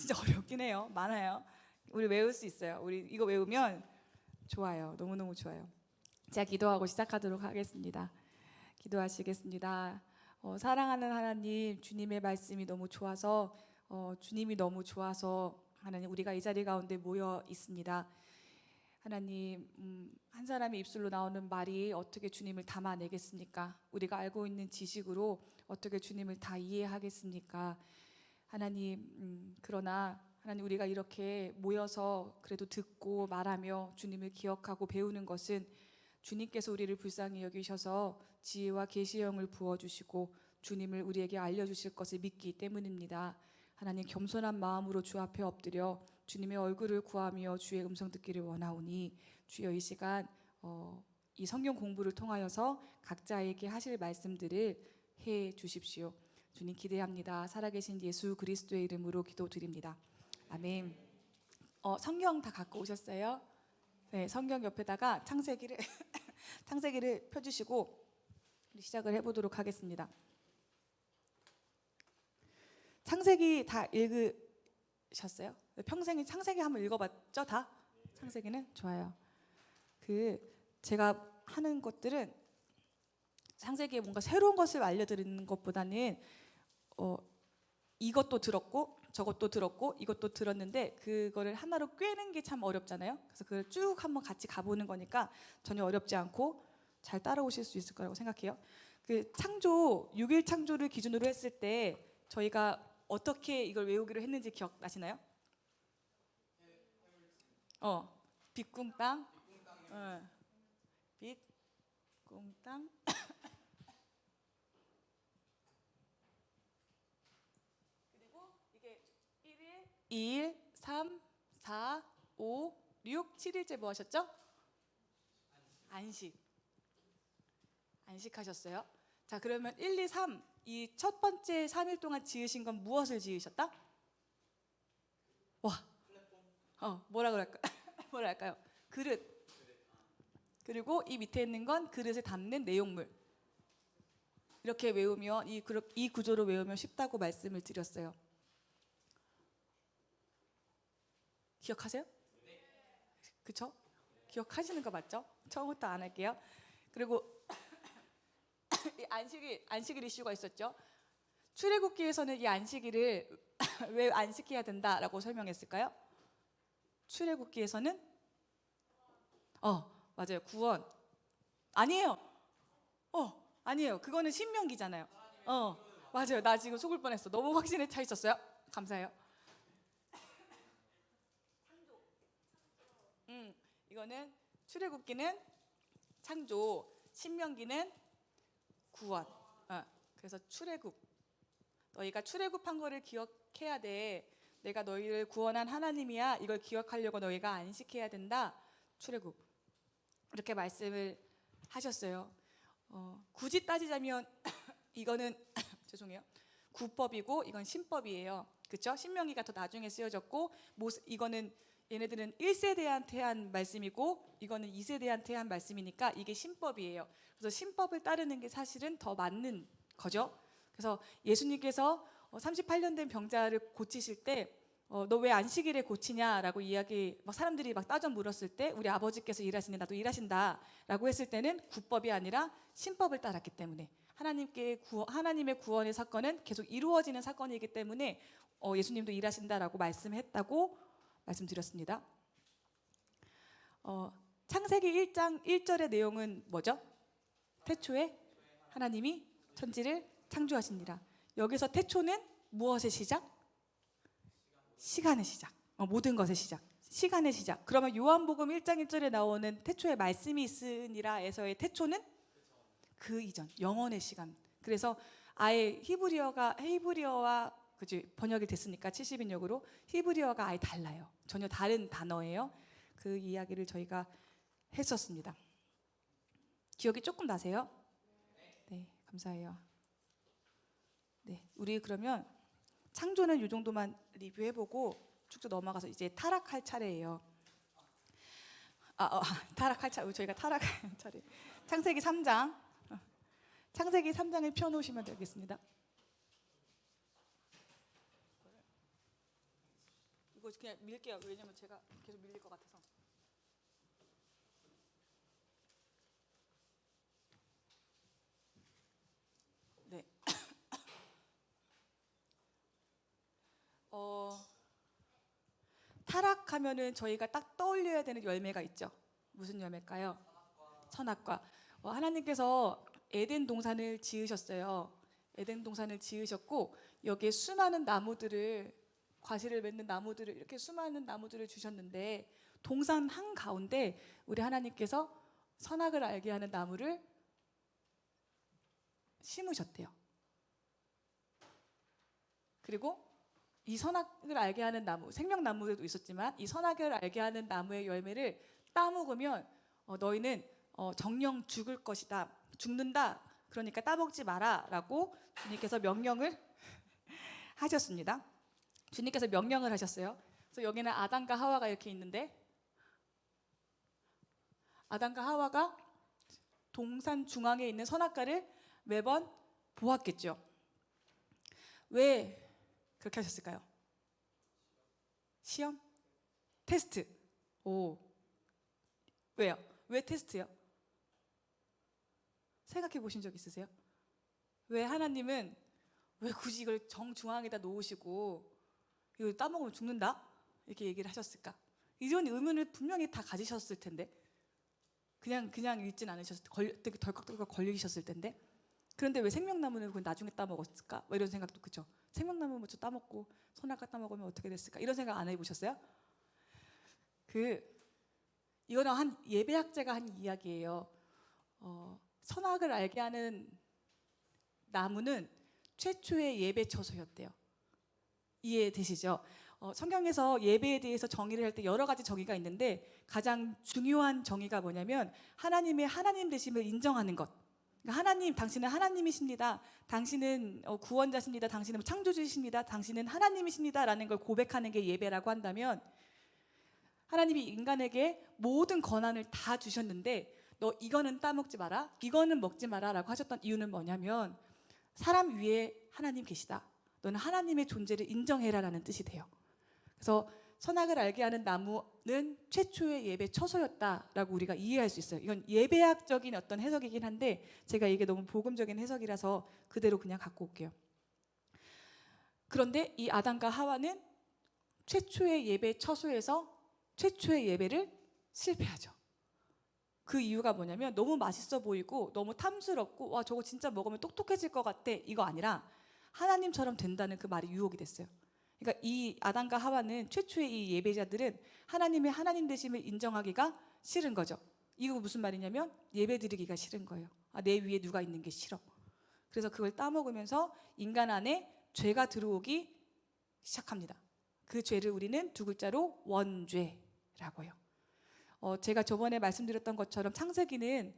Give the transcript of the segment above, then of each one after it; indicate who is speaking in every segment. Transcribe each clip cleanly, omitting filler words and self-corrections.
Speaker 1: 진짜 어렵긴 해요. 많아요. 우리 외울 수 있어요. 우리 이거 외우면 좋아요. 너무너무 좋아요. 제가 기도하고 시작하도록 하겠습니다. 기도하시겠습니다. 사랑하는 하나님, 주님의 말씀이 너무 좋아서 주님이 너무 좋아서 하나님 우리가 이 자리 가운데 모여 있습니다. 하나님, 한 사람의 입술로 나오는 말이 어떻게 주님을 담아내겠습니까? 우리가 알고 있는 지식으로 어떻게 주님을 다 이해하겠습니까? 하나님, 그러나 하나님 우리가 이렇게 모여서 그래도 듣고 말하며 주님을 기억하고 배우는 것은 주님께서 우리를 불쌍히 여기셔서 지혜와 계시형을 부어주시고 주님을 우리에게 알려주실 것을 믿기 때문입니다. 하나님, 겸손한 마음으로 주 앞에 엎드려 주님의 얼굴을 구하며 주의 음성 듣기를 원하오니 주여 이 시간 이 성경 공부를 통하여서 각자에게 하실 말씀들을 해 주십시오. 주님 기대합니다. 살아계신 예수 그리스도의 이름으로 기도드립니다. 아멘. 성경 다 갖고 오셨어요? 네, 성경 옆에다가 창세기를 창세기를 펴주시고 우리 시작을 해보도록 하겠습니다. 창세기 다 읽으셨어요? 평생에 창세기 한번 읽어봤죠? 다? 창세기는? 좋아요. 제가 하는 것들은 창세기에 뭔가 새로운 것을 알려드리는 것보다는 이것도 들었고 저것도 들었고 이것도 들었는데 그거를 하나로 꿰는 게 참 어렵잖아요. 그래서 그걸 쭉 한번 같이 가보는 거니까 전혀 어렵지 않고 잘 따라오실 수 있을 거라고 생각해요. 창조 6일 창조를 기준으로 했을 때 저희가 어떻게 이걸 외우기로 했는지 기억나시나요? 빛, 꿈, 땅. 빛, 꿈, 땅. 그리고 이게 1일, 2일, 3, 4, 5, 6, 7일째 뭐 하셨죠? 안식하셨어요. 자, 그러면 1, 2, 3, 이 첫 번째 3일 동안 지으신 건 무엇을 지으셨다? 와, 뭐라 그럴까? 뭐라 할까요? 그릇. 그리고 이 밑에 있는 건 그릇에 담는 내용물. 이렇게 외우면 이 구조로 외우면 쉽다고 말씀을 드렸어요. 기억하세요? 그쵸? 기억하시는 거 맞죠? 처음부터 안 할게요. 그리고 이 안식일 이슈가 있었죠. 출애굽기에서는 이 안식일을 왜 안식해야 된다라고 설명했을까요? 출애굽기에서는 맞아요. 구원. 아니에요. 아니에요. 그거는 신명기잖아요. 맞아요. 나 지금 속을 뻔했어. 너무 확신에 차 있었어요. 감사해요. 이거는 출애굽기는 창조, 신명기는 구원. 그래서 출애굽. 너희가 출애굽한 거를 기억해야 돼. 내가 너희를 구원한 하나님이야. 이걸 기억하려고 너희가 안식해야 된다. 출애굽. 이렇게 말씀을 하셨어요. 굳이 따지자면 이거는 죄송해요. 구법이고 이건 신법이에요. 그렇죠? 신명기가 더 나중에 쓰여졌고 이거는 얘네들은 1세대한테 한 말씀이고 이거는 2세대한테 한 말씀이니까 이게 신법이에요. 그래서 신법을 따르는 게 사실은 더 맞는 거죠. 그래서 예수님께서 38년 된 병자를 고치실 때 너 왜 안식일에 고치냐라고 사람들이 막 따져 물었을 때 우리 아버지께서 일하시는데 나도 일하신다라고 했을 때는 구법이 아니라 신법을 따랐기 때문에 하나님의 구원의 사건은 계속 이루어지는 사건이기 때문에 예수님도 일하신다라고 말씀했다고 말씀드렸습니다. 창세기 1장 1절의 내용은 뭐죠? 태초에 하나님이 천지를 창조하시니라. 여기서 태초는 무엇의 시작? 시간의 시작. 모든 것의 시작. 시간의 시작. 그러면 요한복음 1장 1절에 나오는 태초에 말씀이 있으니라에서의 태초는 그 이전, 영원의 시간. 그래서 아예 히브리어와 그치, 번역이 됐으니까 70인역으로 히브리어가 아예 달라요. 전혀 다른 단어예요. 그 이야기를 저희가 했었습니다. 기억이 조금 나세요? 네, 감사해요. 네, 우리 그러면 창조는 이 정도만 리뷰해보고 쭉쭉 넘어가서 이제 타락할 차례예요. 타락할 차례. 저희가 타락할 차례. 창세기 3장. 창세기 3장을 펴놓으시면 되겠습니다. 이거 그냥 밀게요. 왜냐면 제가 계속 밀릴 것 같아서. 네. 타락하면은 저희가 딱 떠올려야 되는 열매가 있죠. 무슨 열매일까요? 선악과. 하나님께서 에덴 동산을 지으셨어요. 에덴 동산을 지으셨고 여기에 수많은 나무들을, 과실을 맺는 나무들을, 이렇게 수많은 나무들을 주셨는데 동산 한 가운데 우리 하나님께서 선악을 알게 하는 나무를 심으셨대요. 그리고 이 선악을 알게 하는 나무, 생명나무도 있었지만 이 선악을 알게 하는 나무의 열매를 따먹으면 너희는 정령 죽을 것이다, 죽는다, 그러니까 따먹지 마라 라고 주님께서 명령을 하셨습니다. 주님께서 명령을 하셨어요. 그래서 여기는 아담과 하와가 이렇게 있는데, 아담과 하와가 동산 중앙에 있는 선악과를 매번 보았겠죠. 왜 그렇게 하셨을까요? 시험? 테스트. 오. 왜요? 왜 테스트요? 생각해 보신 적 있으세요? 왜 하나님은 왜 굳이 이걸 정중앙에다 놓으시고 이거 따먹으면 죽는다? 이렇게 얘기를 하셨을까? 이런 의문을 분명히 다 가지셨을 텐데, 그냥 읽진 않으셨을 때, 덜컥덜컥 걸리셨을 텐데, 그런데 왜 생명나무는 그건 나중에 따먹었을까? 뭐 이런 생각도, 그죠? 생명나무 먼저 따먹고 선악과 따먹으면 어떻게 됐을까? 이런 생각 안 해보셨어요? 이거는 한 예배학자가 한 이야기예요. 선악을 알게 하는 나무는 최초의 예배 처소였대요. 이해되시죠? 성경에서 예배에 대해서 정의를 할 때 여러 가지 정의가 있는데 가장 중요한 정의가 뭐냐면 하나님의 하나님 되심을 인정하는 것. 그러니까 하나님, 당신은 하나님이십니다. 당신은 구원자십니다. 당신은 창조주이십니다. 당신은 하나님이십니다. 라는 걸 고백하는 게 예배라고 한다면, 하나님이 인간에게 모든 권한을 다 주셨는데 너 이거는 따먹지 마라, 이거는 먹지 마라 라고 하셨던 이유는 뭐냐면 사람 위에 하나님 계시다, 너는 하나님의 존재를 인정해라 라는 뜻이 돼요. 그래서 선악을 알게 하는 나무는 최초의 예배 처소였다라고 우리가 이해할 수 있어요. 이건 예배학적인 어떤 해석이긴 한데 제가 이게 너무 복음적인 해석이라서 그대로 그냥 갖고 올게요. 그런데 이 아담과 하와는 최초의 예배 처소에서 최초의 예배를 실패하죠. 그 이유가 뭐냐면 너무 맛있어 보이고 너무 탐스럽고 와 저거 진짜 먹으면 똑똑해질 것 같아, 이거 아니라 하나님처럼 된다는 그 말이 유혹이 됐어요. 그러니까 이 아담과 하와는, 최초의 이 예배자들은 하나님의 하나님 되심을 인정하기가 싫은 거죠. 이거 무슨 말이냐면 예배 드리기가 싫은 거예요. 내 위에 누가 있는 게 싫어. 그래서 그걸 따먹으면서 인간 안에 죄가 들어오기 시작합니다. 그 죄를 우리는 두 글자로 원죄라고 해요. 제가 저번에 말씀드렸던 것처럼 창세기는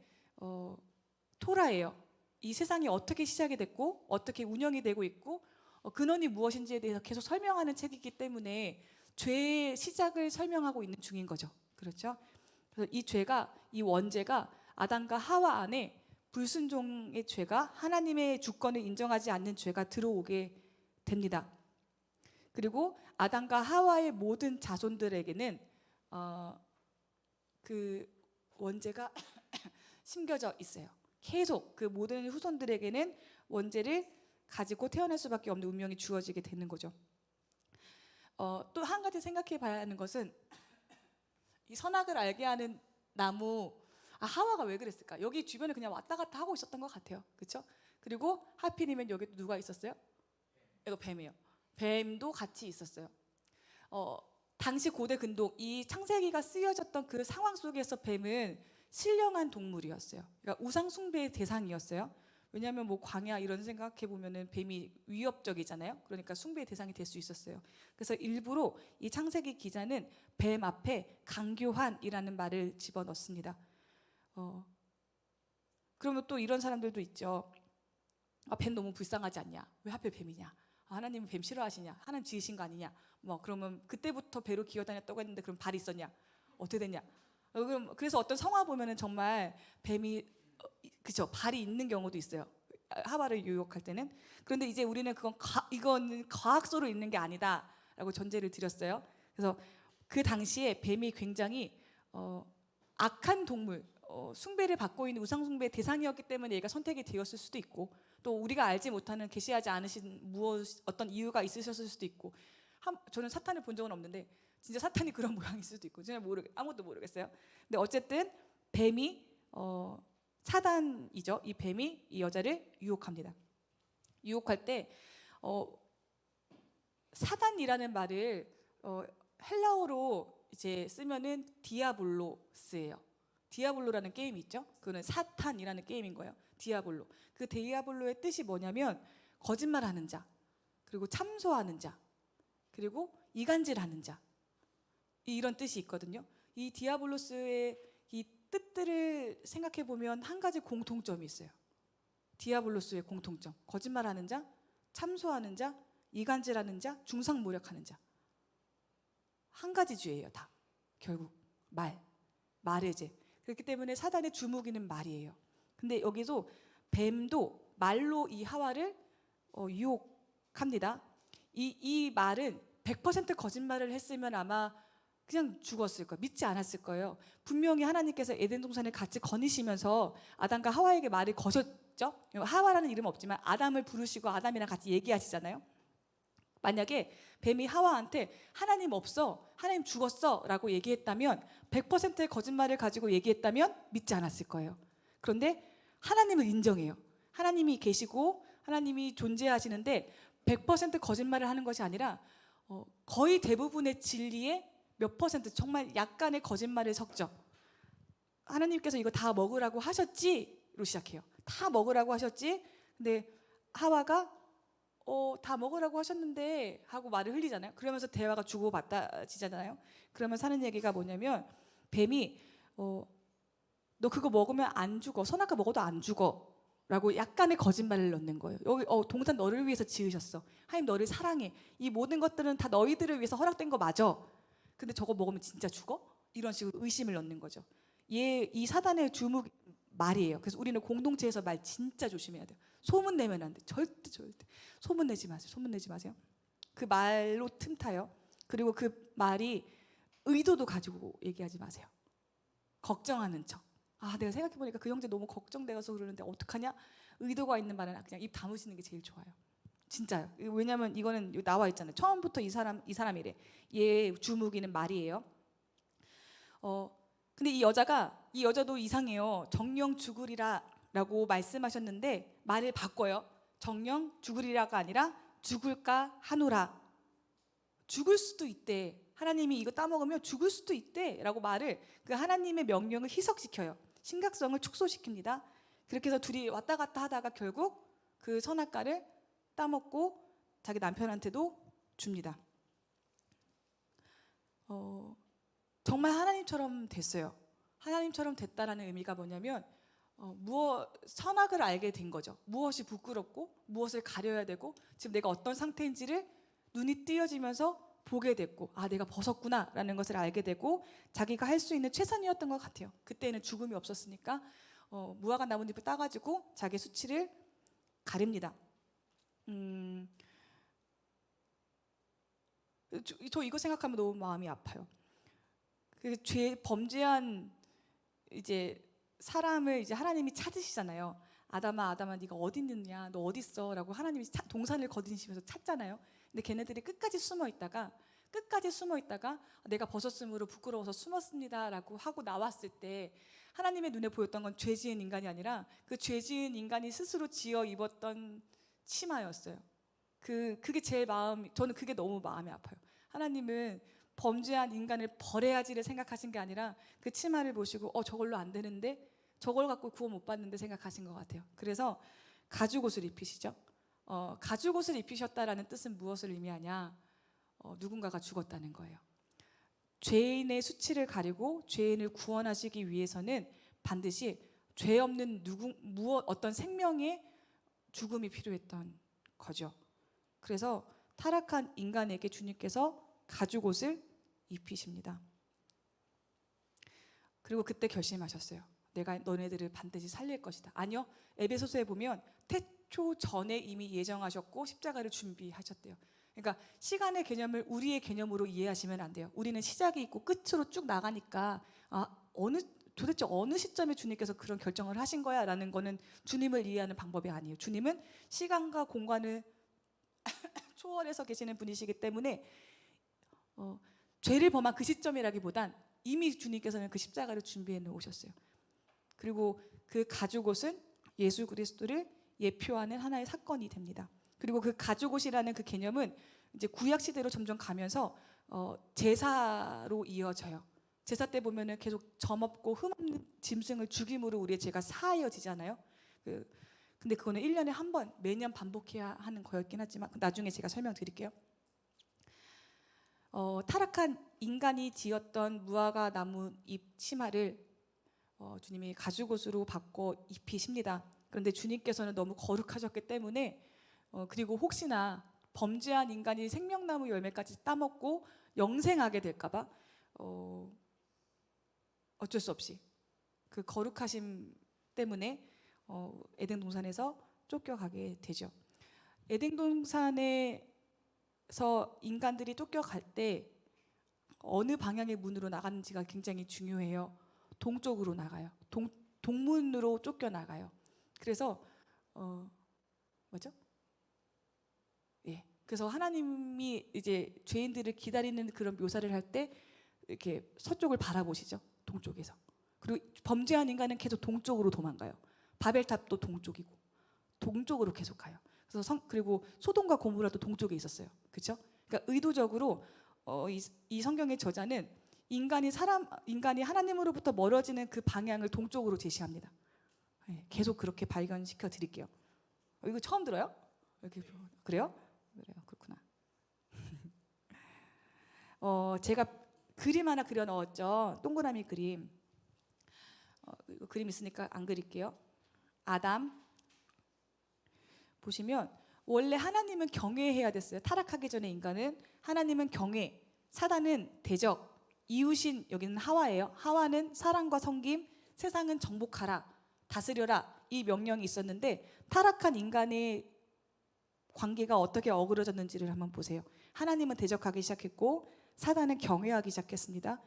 Speaker 1: 토라예요. 이 세상이 어떻게 시작이 됐고 어떻게 운영이 되고 있고 근원이 무엇인지에 대해서 계속 설명하는 책이기 때문에 죄의 시작을 설명하고 있는 중인 거죠. 그렇죠? 그래서 이 죄가, 이 원죄가 아담과 하와 안에 불순종의 죄가, 하나님의 주권을 인정하지 않는 죄가 들어오게 됩니다. 그리고 아담과 하와의 모든 자손들에게는 그 원죄가 심겨져 있어요. 계속 그 모든 후손들에게는 원죄를 가지고 태어날 수밖에 없는 운명이 주어지게 되는 거죠. 또 한 가지 생각해 봐야 하는 것은 이 선악을 알게 하는 나무, 하와가 왜 그랬을까? 여기 주변에 그냥 왔다 갔다 하고 있었던 것 같아요. 그렇죠? 그리고 하필이면 여기 누가 있었어요? 이거 뱀이에요. 뱀도 같이 있었어요. 당시 고대 근동, 이 창세기가 쓰여졌던 그 상황 속에서 뱀은 신령한 동물이었어요. 그러니까 우상 숭배의 대상이었어요. 왜냐하면 뭐 광야 이런 생각해 보면은 뱀이 위협적이잖아요. 그러니까 숭배의 대상이 될 수 있었어요. 그래서 일부러 이 창세기 기자는 뱀 앞에 강교한이라는 말을 집어넣습니다. 그러면 또 이런 사람들도 있죠. 뱀 너무 불쌍하지 않냐? 왜 하필 뱀이냐? 하나님은 뱀 싫어하시냐? 하나님 지으신 거 아니냐? 그러면 그때부터 배로 기어다녔다고 했는데 그럼 발이 있었냐? 어떻게 됐냐? 그래서 어떤 성화 보면은 정말 뱀이 그죠, 발이 있는 경우도 있어요. 하와를 유혹할 때는. 그런데 이제 우리는 이건 과학서로 있는 게 아니다라고 전제를 드렸어요. 그래서 그 당시에 뱀이 굉장히 악한 동물, 숭배를 받고 있는 우상 숭배의 대상이었기 때문에 얘가 선택이 되었을 수도 있고, 또 우리가 알지 못하는 계시하지 않으신 어떤 이유가 있으셨을 수도 있고, 저는 사탄을 본 적은 없는데 진짜 사탄이 그런 모양일 수도 있고, 저는 아무것도 모르겠어요. 근데 어쨌든 뱀이 사단이죠. 이 뱀이 이 여자를 유혹합니다. 유혹할 때 사단이라는 말을 헬라어로 이제 쓰면은 디아블로스예요. 디아블로라는 게임이 있죠. 그거는 사탄이라는 게임인 거예요. 디아블로. 그 디아블로의 뜻이 뭐냐면 거짓말하는 자, 그리고 참소하는 자, 그리고 이간질하는 자, 이런 뜻이 있거든요. 이 디아블로스의 이 뜻들을 생각해 보면 한 가지 공통점이 있어요. 디아블로스의 공통점: 거짓말하는 자, 참소하는 자, 이간질하는 자, 중상모략하는 자. 한 가지 죄예요. 다 결국 말의 죄. 그렇기 때문에 사단의 주무기는 말이에요. 근데 여기서 뱀도 말로 이 하와를 유혹합니다. 이 말은 100% 거짓말을 했으면 아마 그냥 죽었을 거예요. 믿지 않았을 거예요. 분명히 하나님께서 에덴 동산을 같이 거니시면서 아담과 하와에게 말을 거셨죠. 하와라는 이름은 없지만 아담을 부르시고 아담이랑 같이 얘기하시잖아요. 만약에 뱀이 하와한테 하나님 없어, 하나님 죽었어 라고 얘기했다면, 100%의 거짓말을 가지고 얘기했다면 믿지 않았을 거예요. 그런데 하나님을 인정해요. 하나님이 계시고 하나님이 존재하시는데 100% 거짓말을 하는 것이 아니라 거의 대부분의 진리에 몇 퍼센트, 정말 약간의 거짓말을 섞죠. 하나님께서 이거 다 먹으라고 하셨지로 시작해요. 다 먹으라고 하셨지. 근데 하와가 다 먹으라고 하셨는데 하고 말을 흘리잖아요. 그러면서 대화가 주고받아지잖아요. 그러면서 하는 얘기가 뭐냐면, 뱀이 너 그거 먹으면 안 죽어, 선악과 먹어도 안 죽어 라고 약간의 거짓말을 넣는 거예요. 여기 동산 너를 위해서 지으셨어, 하나님 너를 사랑해, 이 모든 것들은 다 너희들을 위해서 허락된 거 맞아, 근데 저거 먹으면 진짜 죽어? 이런 식으로 의심을 넣는 거죠. 이 사단의 주묵 말이에요. 그래서 우리는 공동체에서 말 진짜 조심해야 돼요. 소문 내면 안 돼. 절대 소문 내지 마세요. 소문 내지 마세요. 그 말로 틈타요. 그리고 그 말이 의도도 가지고 얘기하지 마세요. 걱정하는 척. 내가 생각해보니까 그 형제 너무 걱정돼서 그러는데 어떡하냐? 의도가 있는 말은 그냥 입 다무시는 게 제일 좋아요. 진짜요. 왜냐면 이거는 나와 있잖아요. 처음부터 이 사람이래. 얘 주무기는 말이에요. 근데 이 여자도 이상해요. 정령 죽으리라라고 말씀하셨는데 말을 바꿔요. 정령 죽으리라가 아니라 죽을까 하노라. 죽을 수도 있대. 하나님이 이거 따먹으면 죽을 수도 있대 라고 말을, 그 하나님의 명령을 희석시켜요. 심각성을 축소시킵니다. 그렇게 해서 둘이 왔다 갔다 하다가 결국 그 선악과를 따먹고 자기 남편한테도 줍니다. 정말 하나님처럼 됐어요. 하나님처럼 됐다라는 의미가 뭐냐면 선악을 알게 된 거죠. 무엇이 부끄럽고 무엇을 가려야 되고 지금 내가 어떤 상태인지를 눈이 띄어지면서 보게 됐고, 내가 벗었구나 라는 것을 알게 되고 자기가 할 수 있는 최선이었던 것 같아요. 그때는 죽음이 없었으니까 무화과 나뭇잎을 따가지고 자기 수치를 가립니다. 저 이거 생각하면 너무 마음이 아파요. 범죄한 이제 사람을 이제 하나님이 찾으시잖아요. 아담아 네가 어디 있느냐, 너 어디 있어라고 하나님이 동산을 거두시면서 찾잖아요. 근데 걔네들이 끝까지 숨어 있다가 내가 벗었으므로 부끄러워서 숨었습니다라고 하고 나왔을 때 하나님의 눈에 보였던 건 죄 지은 인간이 아니라 그 죄 지은 인간이 스스로 지어 입었던 치마였어요. 그게 저는 그게 너무 마음이 아파요. 하나님은 범죄한 인간을 버려야지를 생각하신 게 아니라 그 치마를 보시고 저걸로 안 되는데, 저걸 갖고 구원 못 받는데 생각하신 것 같아요. 그래서 가죽옷을 입히시죠. 가죽옷을 입히셨다라는 뜻은 무엇을 의미하냐? 누군가가 죽었다는 거예요. 죄인의 수치를 가리고 죄인을 구원하시기 위해서는 반드시 죄 없는 어떤 생명의 죽음이 필요했던 거죠. 그래서 타락한 인간에게 주님께서 가죽옷을 입히십니다. 그리고 그때 결심하셨어요. 내가 너네들을 반드시 살릴 것이다. 아니요, 에베소서에 보면 태초 전에 이미 예정하셨고 십자가를 준비하셨대요. 그러니까 시간의 개념을 우리의 개념으로 이해하시면 안 돼요. 우리는 시작이 있고 끝으로 쭉 나가니까 도대체 어느 시점에 주님께서 그런 결정을 하신 거야? 라는 거는 주님을 이해하는 방법이 아니에요. 주님은 시간과 공간을 초월해서 계시는 분이시기 때문에 죄를 범한 그 시점이라기보단 이미 주님께서는 그 십자가를 준비해 놓으셨어요. 그리고 그 가죽옷은 예수 그리스도를 예표하는 하나의 사건이 됩니다. 그리고 그 가죽옷이라는 그 개념은 이제 구약 시대로 점점 가면서 제사로 이어져요. 제사 때 보면은 계속 점없고 흠없는 짐승을 죽임으로 우리의 죄가 사하여지잖아요. 근데 그거는 1년에 한 번 매년 반복해야 하는 거였긴 하지만 나중에 제가 설명드릴게요. 타락한 인간이 지었던 무화과 나무 잎 치마를 주님이 가죽옷으로 바꿔 입히십니다. 그런데 주님께서는 너무 거룩하셨기 때문에 그리고 혹시나 범죄한 인간이 생명나무 열매까지 따먹고 영생하게 될까봐 어쩔 수 없이 그 거룩하심 때문에 에덴 동산에서 쫓겨가게 되죠. 에덴 동산에서 인간들이 쫓겨갈 때 어느 방향의 문으로 나가는지가 굉장히 중요해요. 동쪽으로 나가요. 동문으로 쫓겨나가요. 그래서 뭐죠? 예. 그래서 하나님이 이제 죄인들을 기다리는 그런 묘사를 할 때 이렇게 서쪽을 바라보시죠. 동쪽에서. 그리고 범죄한 인간은 계속 동쪽으로 도망가요. 바벨탑도 동쪽이고 동쪽으로 계속 가요. 그래서 그리고 소돔과 고모라도 동쪽에 있었어요. 그렇죠? 그러니까 의도적으로 이 성경의 저자는 인간이 하나님으로부터 멀어지는 그 방향을 동쪽으로 제시합니다. 네, 계속 그렇게 발견시켜 드릴게요. 이거 처음 들어요? 이렇게 그래요? 그렇구나. 제가 그림 하나 그려 넣었죠. 동그라미 그림. 그림 있으니까 안 그릴게요. 아담 보시면 원래 하나님은 경외해야 됐어요. 타락하기 전에 인간은 하나님은 경외, 사단은 대적, 이웃인 여기는 하와예요. 하와는 사랑과 섬김, 세상은 정복하라, 다스려라 이 명령이 있었는데 타락한 인간의 관계가 어떻게 어그러졌는지를 한번 보세요. 하나님은 대적하기 시작했고 사단은 경외하기 시작했습니다.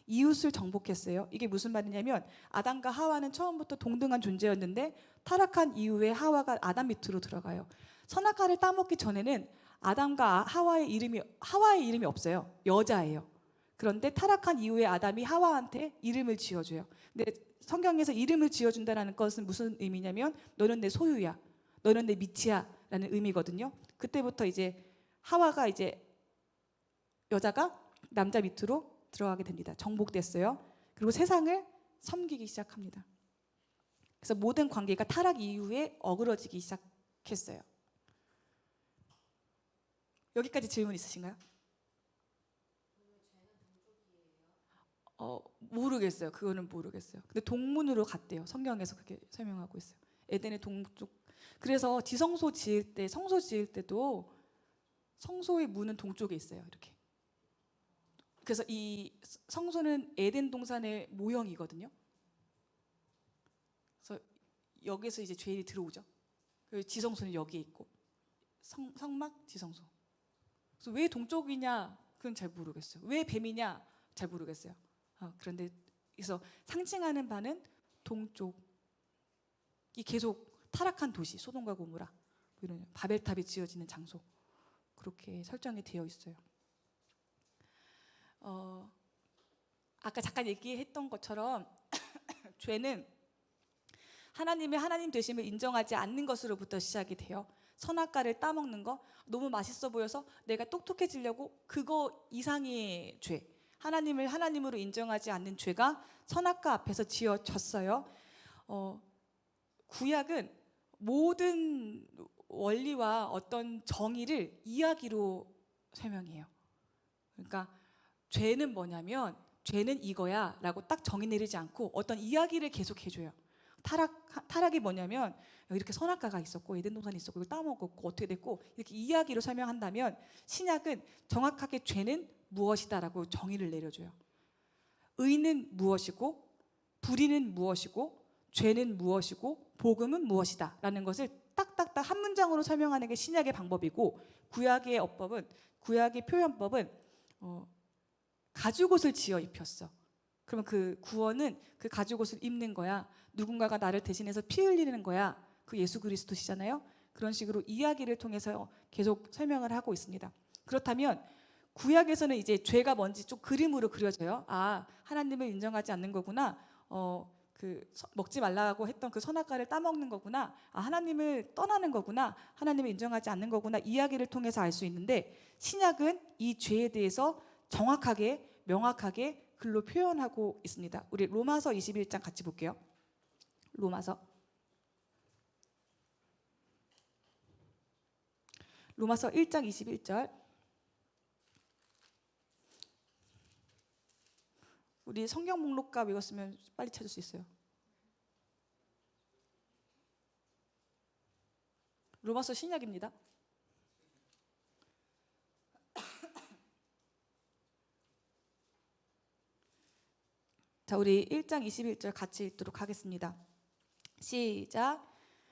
Speaker 1: 이웃을 정복했어요. 이게 무슨 말이냐면 아담과 하와는 처음부터 동등한 존재였는데 타락한 이후에 하와가 아담 밑으로 들어가요. 선악과를 따먹기 전에는 아담과 하와의 이름이 없어요. 여자예요. 그런데 타락한 이후에 아담이 하와한테 이름을 지어줘요. 근데 성경에서 이름을 지어준다는 것은 무슨 의미냐면 너는 내 소유야, 너는 내 밑이야라는 의미거든요. 그때부터 이제 하와가 이제 여자가 남자 밑으로 들어가게 됩니다. 정복됐어요. 그리고 세상을 섬기기 시작합니다. 그래서 모든 관계가 타락 이후에 어그러지기 시작했어요. 여기까지 질문 있으신가요? 모르겠어요. 그거는 모르겠어요. 근데 동문으로 갔대요. 성경에서 그렇게 설명하고 있어요. 에덴의 동쪽. 그래서 지성소 지을 때, 성소 지을 때도 성소의 문은 동쪽에 있어요. 이렇게. 그래서 이 성소는 에덴 동산의 모형이거든요. 그래서 여기서 이제 죄인이 들어오죠. 지성소는 여기에 있고 성막 지성소. 그래서 왜 동쪽이냐? 그건 잘 모르겠어요. 왜 뱀이냐? 잘 모르겠어요. 그런데 그래서 상징하는 바는 동쪽이 계속 타락한 도시 소돔과 고모라 이런 바벨탑이 지어지는 장소 그렇게 설정이 되어 있어요. 아까 잠깐 얘기했던 것처럼 죄는 하나님의 하나님 되심을 인정하지 않는 것으로부터 시작이 돼요. 선악과를 따먹는 거 너무 맛있어 보여서 내가 똑똑해지려고 그거 이상의 죄. 하나님을 하나님으로 인정하지 않는 죄가 선악과 앞에서 지어졌어요. 구약은 모든 원리와 어떤 정의를 이야기로 설명해요. 그러니까 죄는 뭐냐면 죄는 이거야 라고 딱 정의 내리지 않고 어떤 이야기를 계속 해줘요. 타락이 뭐냐면 이렇게 선악과가 있었고 에덴 동산이 있었고 이걸 따먹었고 어떻게 됐고 이렇게 이야기로 설명한다면 신약은 정확하게 죄는 무엇이다라고 정의를 내려줘요. 의는 무엇이고 불의는 무엇이고 죄는 무엇이고 복음은 무엇이다라는 것을 딱딱딱 한 문장으로 설명하는 게 신약의 방법이고, 구약의 표현법은 가죽옷을 지어 입혔어. 그러면 그 구원은 그 가죽옷을 입는 거야. 누군가가 나를 대신해서 피 흘리는 거야. 그 예수 그리스도시잖아요. 그런 식으로 이야기를 통해서 계속 설명을 하고 있습니다. 그렇다면 구약에서는 이제 죄가 뭔지 좀 그림으로 그려져요. 아, 하나님을 인정하지 않는 거구나. 먹지 말라고 했던 그 선악과를 따먹는 거구나. 아, 하나님을 떠나는 거구나. 하나님을 인정하지 않는 거구나. 이야기를 통해서 알 수 있는데, 신약은 이 죄에 대해서 정확하게 명확하게 글로 표현하고 있습니다. 우리 로마서 21장 같이 볼게요. 로마서 1장 21절. 우리 성경 목록가 읽었으면 빨리 찾을 수 있어요. 로마서 신약입니다. 자, 우리 1장 21절 같이 읽도록 하겠습니다. 시작.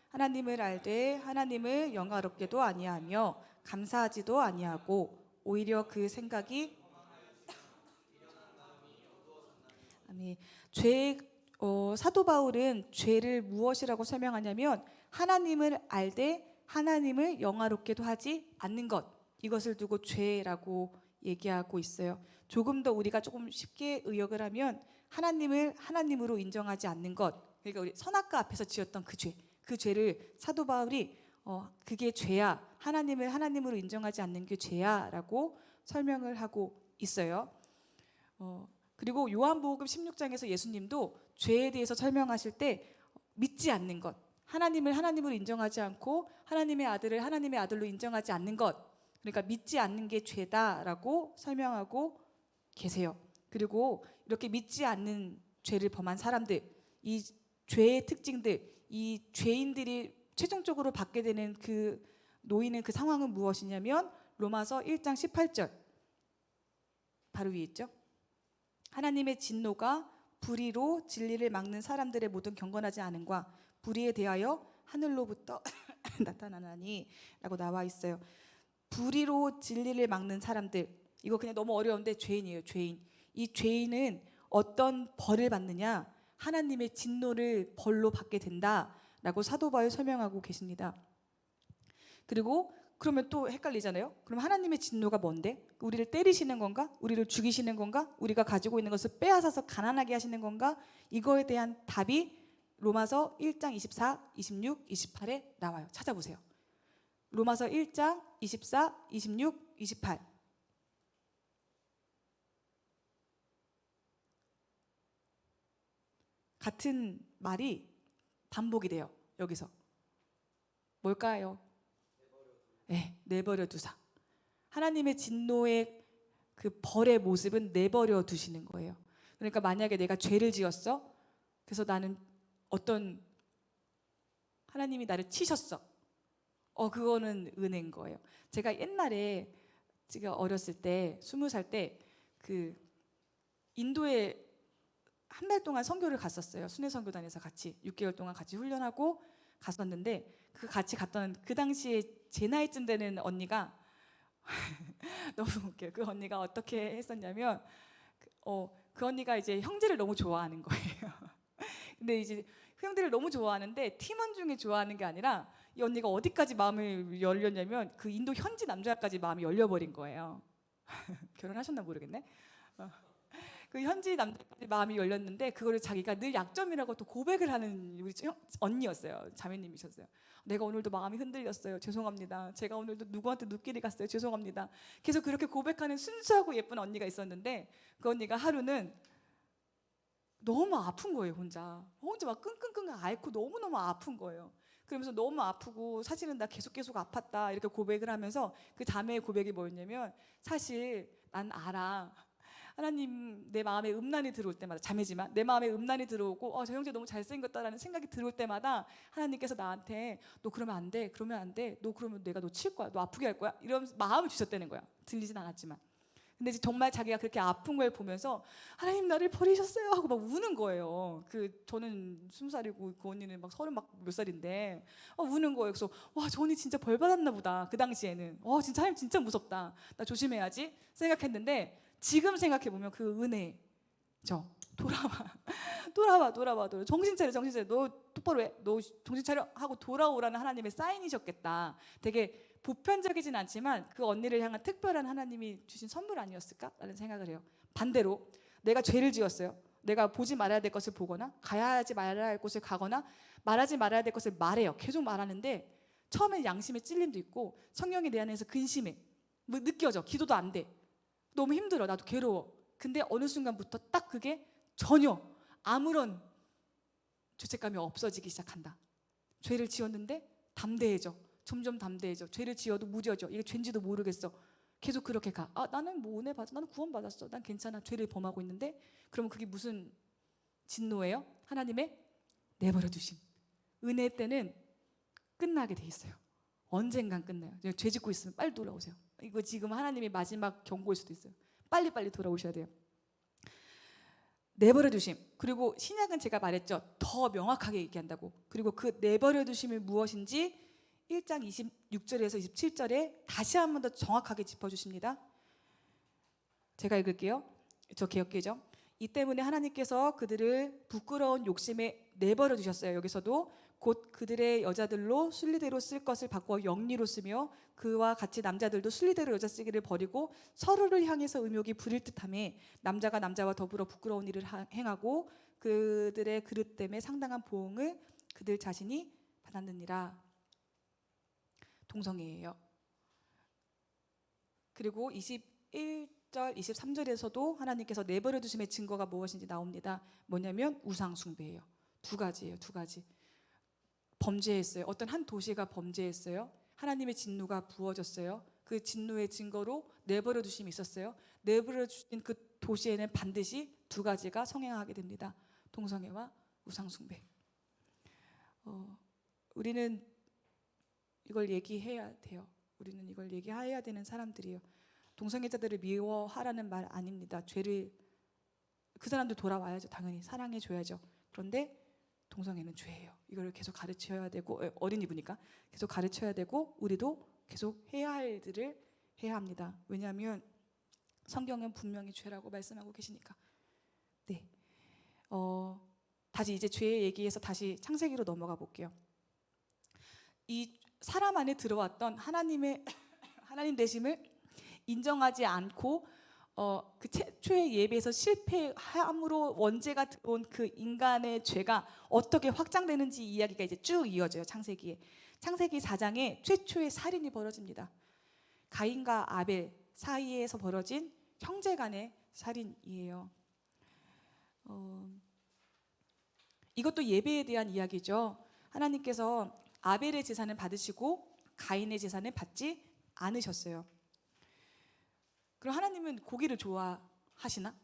Speaker 1: 하나님을 알되 하나님을 영화롭게도 아니하며 감사하지도 아니하고 오히려 그 생각이 아니, 사도 바울은 죄를 무엇이라고 설명하냐면, 하나님을 알되 하나님을 영화롭게도 하지 않는 것, 이것을 두고 죄라고 얘기하고 있어요. 조금 더 우리가 조금 쉽게 의역을 하면, 하나님을 하나님으로 인정하지 않는 것, 그러니까 우리 선악과 앞에서 지었던 그 죄를 사도 바울이 그게 죄야, 하나님을 하나님으로 인정하지 않는 게 죄야 라고 설명을 하고 있어요. 그리고 요한복음 16장에서 예수님도 죄에 대해서 설명하실 때 믿지 않는 것, 하나님을 하나님으로 인정하지 않고 하나님의 아들을 하나님의 아들로 인정하지 않는 것, 그러니까 믿지 않는 게 죄다라고 설명하고 계세요. 그리고 이렇게 믿지 않는 죄를 범한 사람들, 이 죄의 특징들, 이 죄인들이 최종적으로 받게 되는 놓이는 그 상황은 무엇이냐면, 로마서 1장 18절 바로 위에 있죠. 하나님의 진노가 불의로 진리를 막는 사람들의 모든 경건하지 않음과 불의에 대하여 하늘로부터 나타나나니 라고 나와 있어요. 불의로 진리를 막는 사람들, 이거 그냥 너무 어려운데 죄인이에요. 죄인. 이 죄인은 어떤 벌을 받느냐, 하나님의 진노를 벌로 받게 된다라고 사도 바울 설명하고 계십니다. 그리고 그러면 또 헷갈리잖아요. 그럼 하나님의 진노가 뭔데? 우리를 때리시는 건가? 우리를 죽이시는 건가? 우리가 가지고 있는 것을 빼앗아서 가난하게 하시는 건가? 이거에 대한 답이 로마서 1장 24, 26, 28에 나와요. 찾아보세요. 로마서 1장 24, 26, 28. 같은 말이 반복이 돼요. 여기서 뭘까요? 네, 내버려 두사. 하나님의 진노의 그 벌의 모습은 내버려 두시는 거예요. 그러니까 만약에 내가 죄를 지었어. 그래서 나는 하나님이 나를 치셨어. 그거는 은혜인 거예요. 제가 옛날에 제가 어렸을 때 20살 때 그 인도에 한 달 동안 선교를 갔었어요. 순회 선교단에서 같이 6개월 동안 같이 훈련하고 갔었는데, 그 같이 갔던 그 당시에 제 나이쯤 되는 언니가 너무 웃겨요. 그 언니가 어떻게 했었냐면 그 언니가 이제 형제를 너무 좋아하는 거예요. 근데 이제 형제를 너무 좋아하는데 팀원 중에 좋아하는 게 아니라, 이 언니가 어디까지 마음을 열렸냐면 그 인도 현지 남자까지 마음이 열려버린 거예요. 결혼하셨나 모르겠네. 그 현지 남자까지 마음이 열렸는데, 그거를 자기가 늘 약점이라고 또 고백을 하는 우리 언니였어요. 자매님이셨어요. 내가 오늘도 마음이 흔들렸어요. 죄송합니다. 제가 오늘도 누구한테 눈길이 갔어요. 죄송합니다. 계속 그렇게 고백하는 순수하고 예쁜 언니가 있었는데, 그 언니가 하루는 너무 아픈 거예요. 혼자 막 끙끙끙 앓고 너무너무 아픈 거예요. 그러면서 너무 아프고 사실은 나 계속 아팠다 이렇게 고백을 하면서, 그 자매의 고백이 뭐였냐면, 사실 난 알아. 하나님, 내 마음에 음란이 들어올 때마다, 자매지만 내 마음에 음란이 들어오고 저 형제 너무 잘생겼다라는 생각이 들어올 때마다 하나님께서 나한테 너 그러면 안 돼, 너 그러면 내가 너 칠 거야, 너 아프게 할 거야, 이러면서 마음을 주셨다는 거야. 들리진 않았지만. 근데 이제 정말 자기가 그렇게 아픈 걸 보면서 하나님 나를 버리셨어요 하고 막 우는 거예요. 저는 20살이고 그 언니는 막 30 몇 살인데 우는 거예요. 그래서 와, 저 언니 진짜 벌 받았나 보다. 그 당시에는 진짜 하나님 진짜 무섭다. 나 조심해야지 생각했는데 지금 생각해 보면 그 은혜죠. 돌아와. 정신 차려. 너 똑바로 해. 너 정신 차려 하고 돌아오라는 하나님의 사인이셨겠다. 되게 보편적이진 않지만 그 언니를 향한 특별한 하나님이 주신 선물 아니었을까라는 생각을 해요. 반대로 내가 죄를 지었어요. 내가 보지 말아야 될 것을 보거나 가야지 말아야 할 곳을 가거나 말하지 말아야 될 것을 말해요. 계속 말하는데 처음엔 양심의 찔림도 있고 성령에 내 안에서 근심해. 뭐 느껴져. 기도도 안 돼. 너무 힘들어. 나도 괴로워. 근데 어느 순간부터 딱 그게 전혀 아무런 죄책감이 없어지기 시작한다. 죄를 지었는데 담대해져. 점점 담대해져. 죄를 지어도 무뎌져. 이게 죄인지도 모르겠어. 계속 그렇게 가. 나는 뭐 은혜 받았어. 나는 구원 받았어. 난 괜찮아. 죄를 범하고 있는데 그러면 그게 무슨 진노예요? 하나님의 내버려 두심. 은혜 때는 끝나게 돼 있어요. 언젠간 끝나요. 죄 짓고 있으면 빨리 돌아오세요. 이거 지금 하나님의 마지막 경고일 수도 있어요. 빨리 돌아오셔야 돼요. 내버려 두심. 그리고 신약은 제가 말했죠. 더 명확하게 얘기한다고. 그리고 그 내버려 두심이 무엇인지 1장 26절에서 27절에 다시 한 번 더 정확하게 짚어주십니다. 제가 읽을게요. 저 개역기죠. 이 때문에 하나님께서 그들을 부끄러운 욕심에 내버려 두셨어요. 여기서도 곧 그들의 여자들로 순리대로 쓸 것을 바꾸어 영리로 쓰며 그와 같이 남자들도 순리대로 여자 쓰기를 버리고 서로를 향해서 의욕이 부릴 듯하며 남자가 남자와 더불어 부끄러운 일을 행하고 그들의 그릇 때문에 상당한 보응을 그들 자신이 받았느니라. 동성애예요. 그리고 21절, 23절에서도 하나님께서 내버려 두심의 증거가 무엇인지 나옵니다. 뭐냐면 우상 숭배예요. 두 가지예요. 두 가지. 범죄했어요. 어떤 한 도시가 범죄했어요. 하나님의 진노가 부어졌어요. 그 진노의 증거로 내버려 두심이 있었어요. 내버려 두신 그 도시에는 반드시 두 가지가 성행하게 됩니다. 동성애와 우상 숭배. 우리는 이걸 얘기해야 돼요. 우리는 이걸 얘기해야 되는 사람들이에요. 동성애자들을 미워하라는 말 아닙니다. 죄를 그 사람들 돌아와야죠. 당연히 사랑해줘야죠. 그런데 동성애는 죄예요. 이걸 계속 가르쳐야 되고 어린이부니까 계속 가르쳐야 되고 우리도 계속 해야 할 일들을 해야 합니다. 왜냐하면 성경은 분명히 죄라고 말씀하고 계시니까. 네. 다시 이제 죄 얘기해서 다시 창세기로 넘어가 볼게요. 이 사람 안에 들어왔던 하나님 되심을 인정하지 않고 그 최초의 예배에서 실패함으로 원죄가 들어온 그 인간의 죄가 어떻게 확장되는지 이야기가 이제 쭉 이어져요. 창세기 4장에 최초의 살인이 벌어집니다. 가인과 아벨 사이에서 벌어진 형제간의 살인이에요. 이것도 예배에 대한 이야기죠. 하나님께서 아벨의 제사는 받으시고 가인의 제사는 받지 않으셨어요. 그럼 하나님은 고기를 좋아하시나?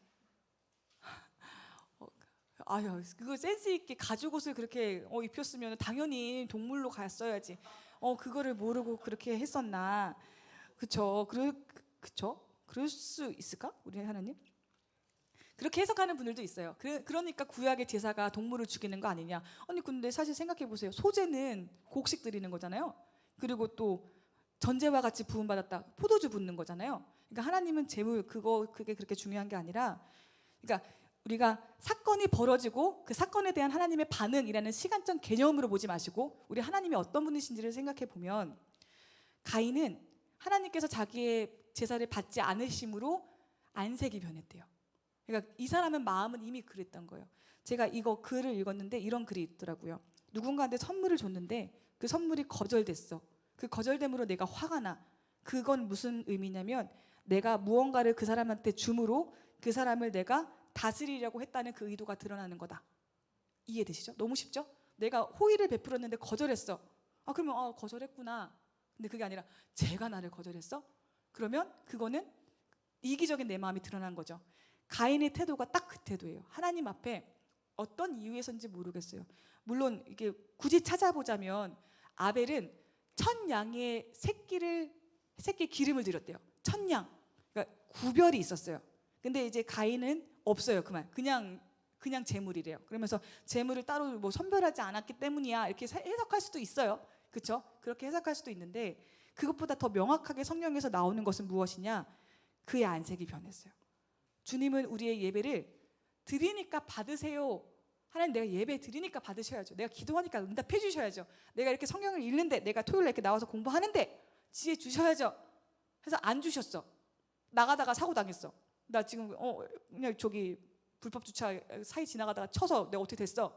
Speaker 1: 그거 센스 있게 가죽 옷을 그렇게 입혔으면 당연히 동물로 갔어야지. 그거를 모르고 그렇게 했었나? 그쵸? 그럴 수 있을까? 우리 하나님? 그렇게 해석하는 분들도 있어요. 그러니까 구약의 제사가 동물을 죽이는 거 아니냐? 아니 근데 사실 생각해 보세요. 소제는 곡식 드리는 거잖아요. 그리고 또 전제와 같이 부음받았다. 포도주 붓는 거잖아요. 그러니까 하나님은 재물 그게 그렇게 중요한 게 아니라, 그러니까 우리가 사건이 벌어지고 그 사건에 대한 하나님의 반응이라는 시간적 개념으로 보지 마시고 우리 하나님이 어떤 분이신지를 생각해 보면 가인은 하나님께서 자기의 제사를 받지 않으심으로 안색이 변했대요. 그러니까 이 사람은 마음은 이미 그랬던 거예요. 제가 이거 글을 읽었는데 이런 글이 있더라고요. 누군가한테 선물을 줬는데 그 선물이 거절됐어. 그 거절됨으로 내가 화가 나. 그건 무슨 의미냐면 내가 무언가를 그 사람한테 줌으로 그 사람을 내가 다스리려고 했다는 그 의도가 드러나는 거다. 이해되시죠? 너무 쉽죠? 내가 호의를 베풀었는데 거절했어. 그러면 거절했구나. 근데 그게 아니라 제가 나를 거절했어? 그러면 그거는 이기적인 내 마음이 드러난 거죠. 가인의 태도가 딱 그 태도예요. 하나님 앞에 어떤 이유에서인지 모르겠어요. 물론 이게 굳이 찾아보자면 아벨은 천 양의 새끼 기름을 드렸대요. 천 양. 그러니까 구별이 있었어요. 근데 이제 가인은 없어요. 그냥 제물이래요. 그러면서 제물을 따로 뭐 선별하지 않았기 때문이야 이렇게 해석할 수도 있어요. 그렇죠? 그렇게 해석할 수도 있는데 그것보다 더 명확하게 성경에서 나오는 것은 무엇이냐? 그의 안색이 변했어요. 주님은 우리의 예배를 드리니까 받으세요. 하나님, 내가 예배 드리니까 받으셔야죠. 내가 기도하니까 응답해 주셔야죠. 내가 이렇게 성경을 읽는데, 내가 토요일에 이렇게 나와서 공부하는데 지혜 주셔야죠. 해서 안 주셨어. 나가다가 사고 당했어. 나 지금 그냥 저기 불법 주차 사이 지나가다가 쳐서 내가 어떻게 됐어?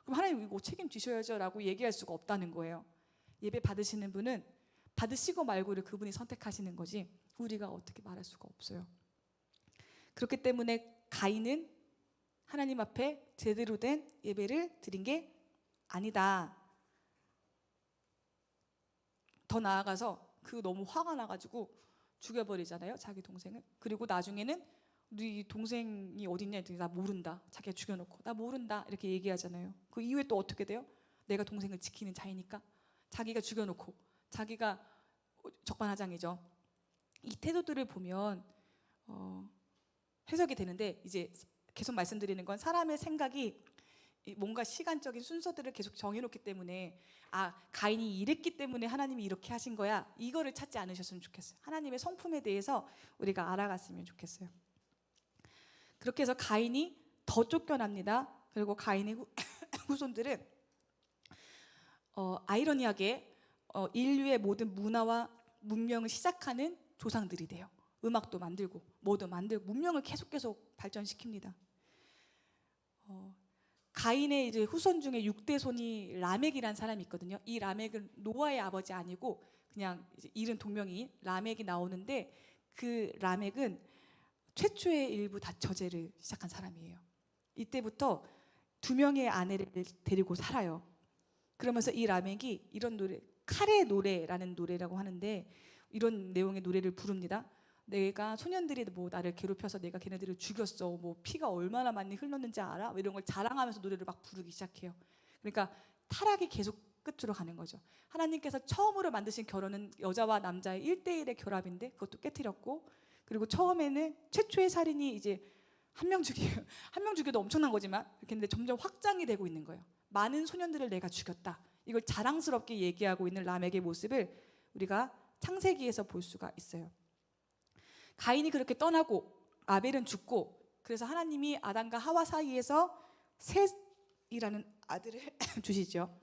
Speaker 1: 그럼 하나님 이거 책임지셔야죠라고 얘기할 수가 없다는 거예요. 예배 받으시는 분은 받으시고 말고를 그분이 선택하시는 거지 우리가 어떻게 말할 수가 없어요. 그렇기 때문에 가인은 하나님 앞에 제대로 된 예배를 드린 게 아니다. 더 나아가서 그 너무 화가 나가지고 죽여버리잖아요, 자기 동생을. 그리고 나중에는 네 동생이 어딨냐 했더니 나 모른다. 자기가 죽여놓고 나 모른다 이렇게 얘기하잖아요. 그 이후에 또 어떻게 돼요? 내가 동생을 지키는 자이니까 자기가 죽여놓고 자기가 적반하장이죠. 이 태도들을 보면 해석이 되는데, 이제 계속 말씀드리는 건 사람의 생각이 뭔가 시간적인 순서들을 계속 정해놓기 때문에 가인이 이랬기 때문에 하나님이 이렇게 하신 거야, 이거를 찾지 않으셨으면 좋겠어요. 하나님의 성품에 대해서 우리가 알아갔으면 좋겠어요. 그렇게 해서 가인이 더 쫓겨납니다. 그리고 가인의 후손들은 아이러니하게 인류의 모든 문화와 문명을 시작하는 조상들이 돼요. 음악도 만들고 뭐도 만들고 문명을 계속 발전시킵니다. 가인의 이제 후손 중에 6대손이 라멕이라는 사람이 있거든요. 이 라멕은 노아의 아버지 아니고 그냥 이제 이름 동명이 라멕이 나오는데, 그 라멕은 최초의 일부 다처제를 시작한 사람이에요. 이때부터 2명의 아내를 데리고 살아요. 그러면서 이 라멕이 이런 노래, 칼의 노래라는 노래라고 하는데 이런 내용의 노래를 부릅니다. 내가 소년들이 뭐 나를 괴롭혀서 내가 걔네들을 죽였어, 뭐 피가 얼마나 많이 흘렀는지 알아? 이런 걸 자랑하면서 노래를 막 부르기 시작해요. 그러니까 타락이 계속 끝으로 가는 거죠. 하나님께서 처음으로 만드신 결혼은 여자와 남자의 1대1의 결합인데 그것도 깨트렸고, 그리고 처음에는 최초의 살인이 이제 한 명 죽여도 엄청난 거지만 이렇게 했는데 점점 확장이 되고 있는 거예요. 많은 소년들을 내가 죽였다, 이걸 자랑스럽게 얘기하고 있는 라멕의 모습을 우리가 창세기에서 볼 수가 있어요. 가인이 그렇게 떠나고 아벨은 죽고, 그래서 하나님이 아담과 하와 사이에서 셋이라는 아들을 주시죠.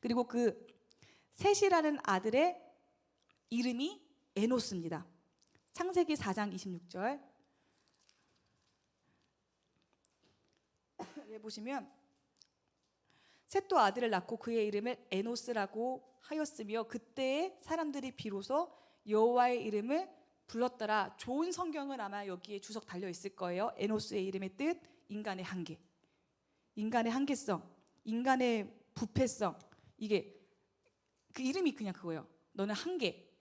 Speaker 1: 그리고 그 셋이라는 아들의 이름이 에노스입니다. 창세기 4장 26절 보시면 셋도 아들을 낳고 그의 이름을 에노스라고 하였으며 그때의 사람들이 비로소 여호와의 이름을 불렀더라. 좋은 성경은 아마 여기에 주석 달려 있을 거예요. 에노스의 이름의 뜻, 인간의 한계, 인간의 한계성, 인간의 부패성. 이게 그 이름이 그냥 그거예요. 너는 한계,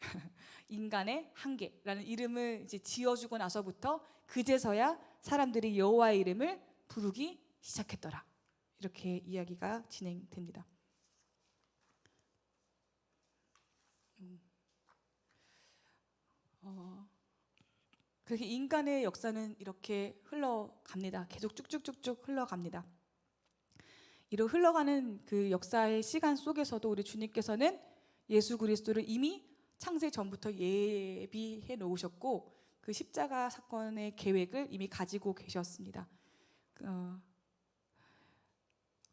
Speaker 1: 인간의 한계라는 이름을 이제 지어주고 나서부터 그제서야 사람들이 여호와의 이름을 부르기 시작했더라. 이렇게 이야기가 진행됩니다. 그렇게 인간의 역사는 이렇게 흘러갑니다. 계속 쭉쭉쭉쭉 흘러갑니다. 이로 흘러가는 그 역사의 시간 속에서도 우리 주님께서는 예수 그리스도를 이미 창세 전부터 예비해 놓으셨고 그 십자가 사건의 계획을 이미 가지고 계셨습니다.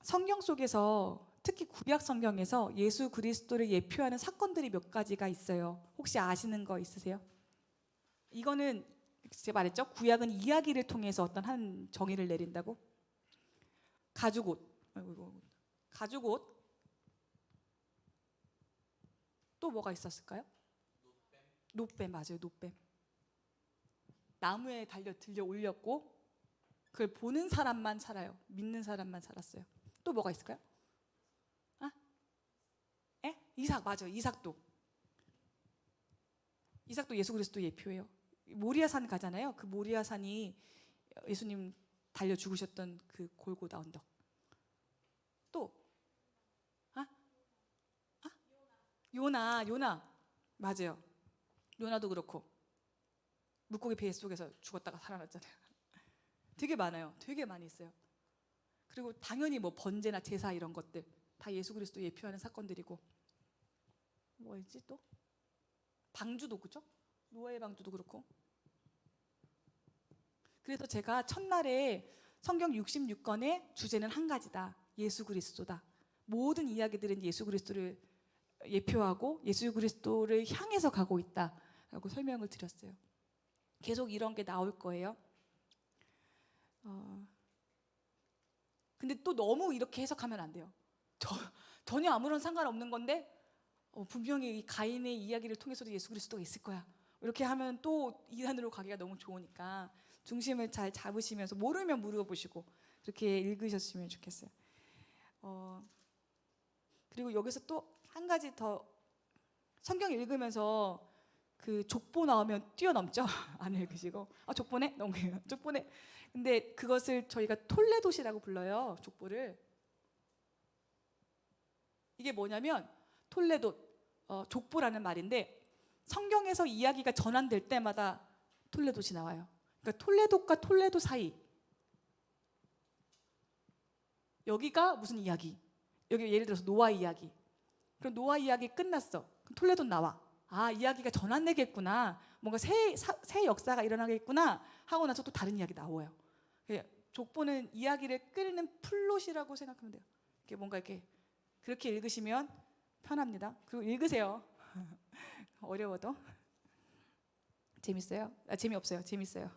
Speaker 1: 성경 속에서 특히 구약 성경에서 예수 그리스도를 예표하는 사건들이 몇 가지가 있어요. 혹시 아시는 거 있으세요? 이거는 제가 말했죠. 구약은 이야기를 통해서 어떤 한 정의를 내린다고. 가죽옷, 가죽옷. 또 뭐가 있었을까요? 놋뱀, 맞아요. 놋뱀. 나무에 들려 올렸고 그걸 보는 사람만 살아요. 믿는 사람만 살았어요. 또 뭐가 있을까요? 이삭, 맞아요. 이삭도 예수 그리스도 예표예요. 모리아산 가잖아요. 그 모리아산이 예수님 달려 죽으셨던 그 골고다 언덕. 또 요나 맞아요. 요나도 그렇고 물고기 배 속에서 죽었다가 살아났잖아요. 되게 많아요. 되게 많이 있어요. 그리고 당연히 뭐 번제나 제사 이런 것들 다 예수 그리스도 예표하는 사건들이고, 뭐 있지 또? 방주도 그죠? 노아의 방주도 그렇고. 그래서 제가 첫날에 성경 66권의 주제는 한 가지다. 예수 그리스도다. 모든 이야기들은 예수 그리스도를 예표하고 예수 그리스도를 향해서 가고 있다라고 설명을 드렸어요. 계속 이런 게 나올 거예요. 근데 또 너무 이렇게 해석하면 안 돼요. 전혀 아무런 상관없는 건데 분명히 이 가인의 이야기를 통해서도 예수 그리스도가 있을 거야. 이렇게 하면 또 이단으로 가기가 너무 좋으니까 중심을 잘 잡으시면서 모르면 물어보시고 그렇게 읽으셨으면 좋겠어요. 그리고 여기서 또 한 가지 더, 성경 읽으면서 그 족보 나오면 뛰어넘죠. 안 읽으시고 족보네? 너무 족보네. 근데 그것을 저희가 톨레도시라고 불러요. 족보를. 이게 뭐냐면 톨레도 족보라는 말인데 성경에서 이야기가 전환될 때마다 톨레도시 나와요. 그러니까 톨레도과 톨레도 사이, 여기가 무슨 이야기? 여기 예를 들어서 노아 이야기. 그럼 노아 이야기 끝났어. 그럼 톨레도 나와. 아, 이야기가 전환되겠구나. 뭔가 새 역사가 일어나겠구나 하고 나서 또 다른 이야기 나와요. 족보는 이야기를 끌는 플롯이라고 생각하면 돼요. 이렇게 뭔가 이렇게 그렇게 읽으시면 편합니다. 그리고 읽으세요. 어려워도. 재밌어요? 재미없어요. 재밌어요.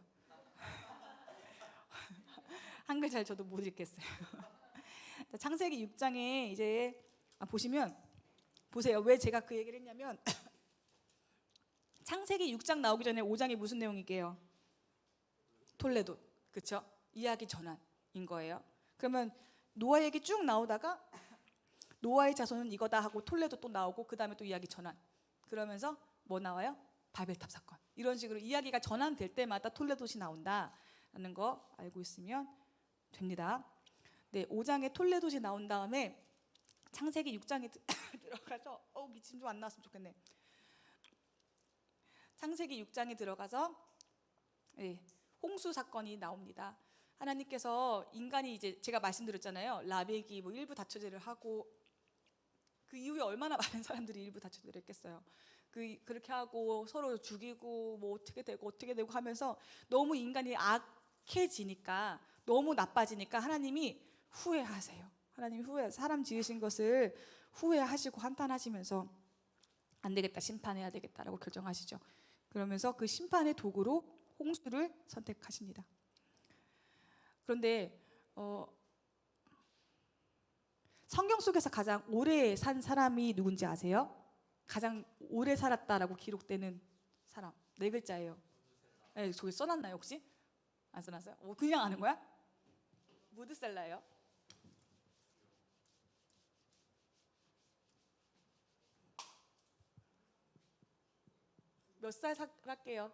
Speaker 1: 한글 잘 저도 못 읽겠어요. 창세기 6장에 이제 보시면 보세요. 왜 제가 그 얘기를 했냐면 창세기 6장 나오기 전에 5장이 무슨 내용이게요? 톨레도, 그렇죠? 이야기 전환인 거예요. 그러면 노아 얘기 쭉 나오다가 노아의 자손은 이거다 하고 톨레도 또 나오고 그 다음에 또 이야기 전환. 그러면서 뭐 나와요? 바벨탑 사건. 이런 식으로 이야기가 전환될 때마다 톨레도시 나온다라는 거 알고 있으면 됩니다. 네, 5장에 톨레도시 나온 다음에 창세기 6장에 들어가서 기침 좀 안 나왔으면 좋겠네. 창세기 6장에 들어가서 홍수 사건이 나옵니다. 하나님께서 인간이 이제 제가 말씀드렸잖아요. 라멕이 뭐 일부 다처제를 하고 그 이후에 얼마나 많은 사람들이 일부 다처제를 했겠어요. 그렇게 하고 서로 죽이고 뭐 어떻게 되고 하면서 너무 인간이 악해지니까 너무 나빠지니까 하나님이 후회하세요. 하나님이 사람 지으신 것을 후회하시고 한탄하시면서 안 되겠다, 심판해야 되겠다라고 결정하시죠. 그러면서 그 심판의 도구로 홍수를 선택하십니다. 그런데 성경 속에서 가장 오래 산 사람이 누군지 아세요? 가장 오래 살았다라고 기록되는 사람, 4글자예요. 네, 저기 써놨나요 혹시? 안 써놨어요? 그냥 아는 거야? 무드셀라예요. 몇 살 살았게요?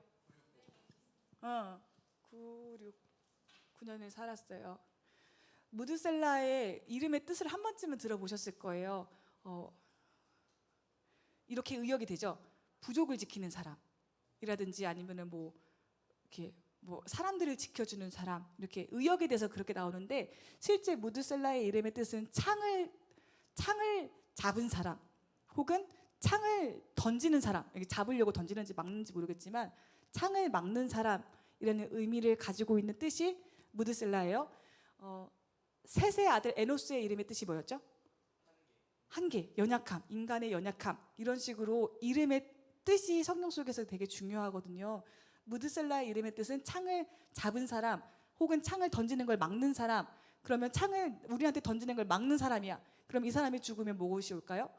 Speaker 1: 9년을 살았어요. 무드셀라의 이름의 뜻을 한 번쯤은 들어보셨을 거예요. 이렇게 의역이 되죠. 부족을 지키는 사람이라든지 아니면은 뭐 이렇게 뭐 사람들을 지켜주는 사람, 이렇게 의역에 대해서 그렇게 나오는데 실제 무드셀라의 이름의 뜻은 창을 잡은 사람 혹은 창을 던지는 사람, 잡으려고 던지는지 막는지 모르겠지만 창을 막는 사람이라는 의미를 가지고 있는 뜻이 무드셀라예요. 셋의 아들 에노스의 이름의 뜻이 뭐였죠? 한계, 연약함, 인간의 연약함, 이런 식으로 이름의 뜻이 성경 속에서 되게 중요하거든요. 무드셀라의 이름의 뜻은 창을 잡은 사람 혹은 창을 던지는 걸 막는 사람. 그러면 창을 우리한테 던지는 걸 막는 사람이야. 그럼 이 사람이 죽으면 무엇이 올까요?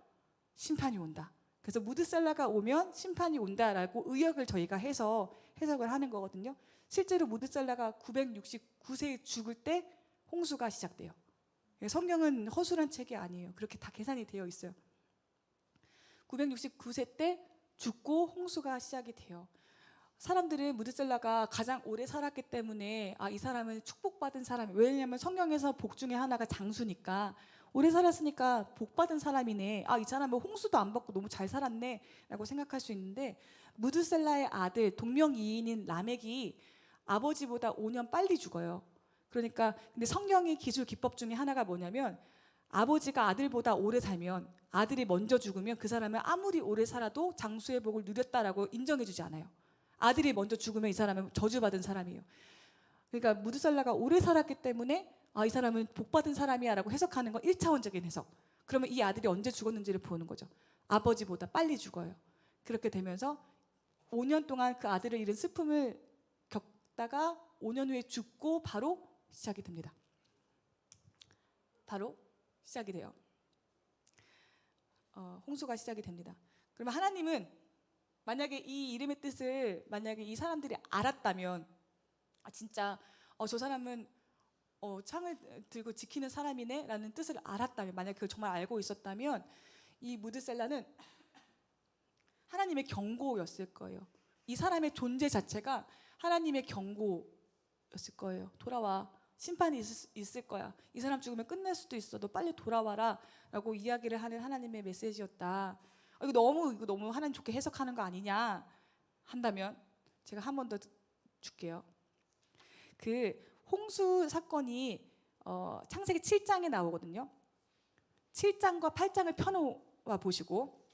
Speaker 1: 심판이 온다. 그래서 무드셀라가 오면 심판이 온다라고 의역을 저희가 해서 해석을 하는 거거든요. 실제로 무드셀라가 969세에 죽을 때 홍수가 시작돼요. 성경은 허술한 책이 아니에요. 그렇게 다 계산이 되어 있어요. 969세 때 죽고 홍수가 시작이 돼요. 사람들은 무드셀라가 가장 오래 살았기 때문에 이 사람은 축복받은 사람이에요. 왜냐하면 성경에서 복 중에 하나가 장수니까 오래 살았으니까 복 받은 사람이네. 이 사람은 홍수도 안 받고 너무 잘 살았네 라고 생각할 수 있는데 무드셀라의 아들 동명이인인 라멕이 아버지보다 5년 빨리 죽어요. 그러니까 근데 성경의 기술 기법 중에 하나가 뭐냐면 아버지가 아들보다 오래 살면 아들이 먼저 죽으면 그 사람은 아무리 오래 살아도 장수의 복을 누렸다라고 인정해주지 않아요. 아들이 먼저 죽으면 이 사람은 저주받은 사람이에요. 그러니까 무드셀라가 오래 살았기 때문에 이 사람은 복받은 사람이야라고 해석하는 건 1차원적인 해석. 그러면 이 아들이 언제 죽었는지를 보는 거죠. 아버지보다 빨리 죽어요. 그렇게 되면서 5년 동안 그 아들을 잃은 슬픔을 겪다가 5년 후에 죽고 바로 시작이 됩니다. 바로 시작이 돼요. 홍수가 시작이 됩니다. 그러면 하나님은 만약에 이 이름의 뜻을 만약에 이 사람들이 알았다면 진짜 저 사람은 창을 들고 지키는 사람이네 라는 뜻을 알았다면, 만약에 그걸 정말 알고 있었다면 이 무드셀라는 하나님의 경고였을 거예요. 이 사람의 존재 자체가 하나님의 경고였을 거예요. 돌아와, 심판이 있을 거야. 이 사람 죽으면 끝날 수도 있어. 너 빨리 돌아와라 라고 이야기를 하는 하나님의 메시지였다. 이거 너무 하나님 좋게 해석하는 거 아니냐 한다면 제가 한 번 더 줄게요. 그 홍수 사건이 창세기 7장에 나오거든요. 7장과 8장을 펴놓아 보시고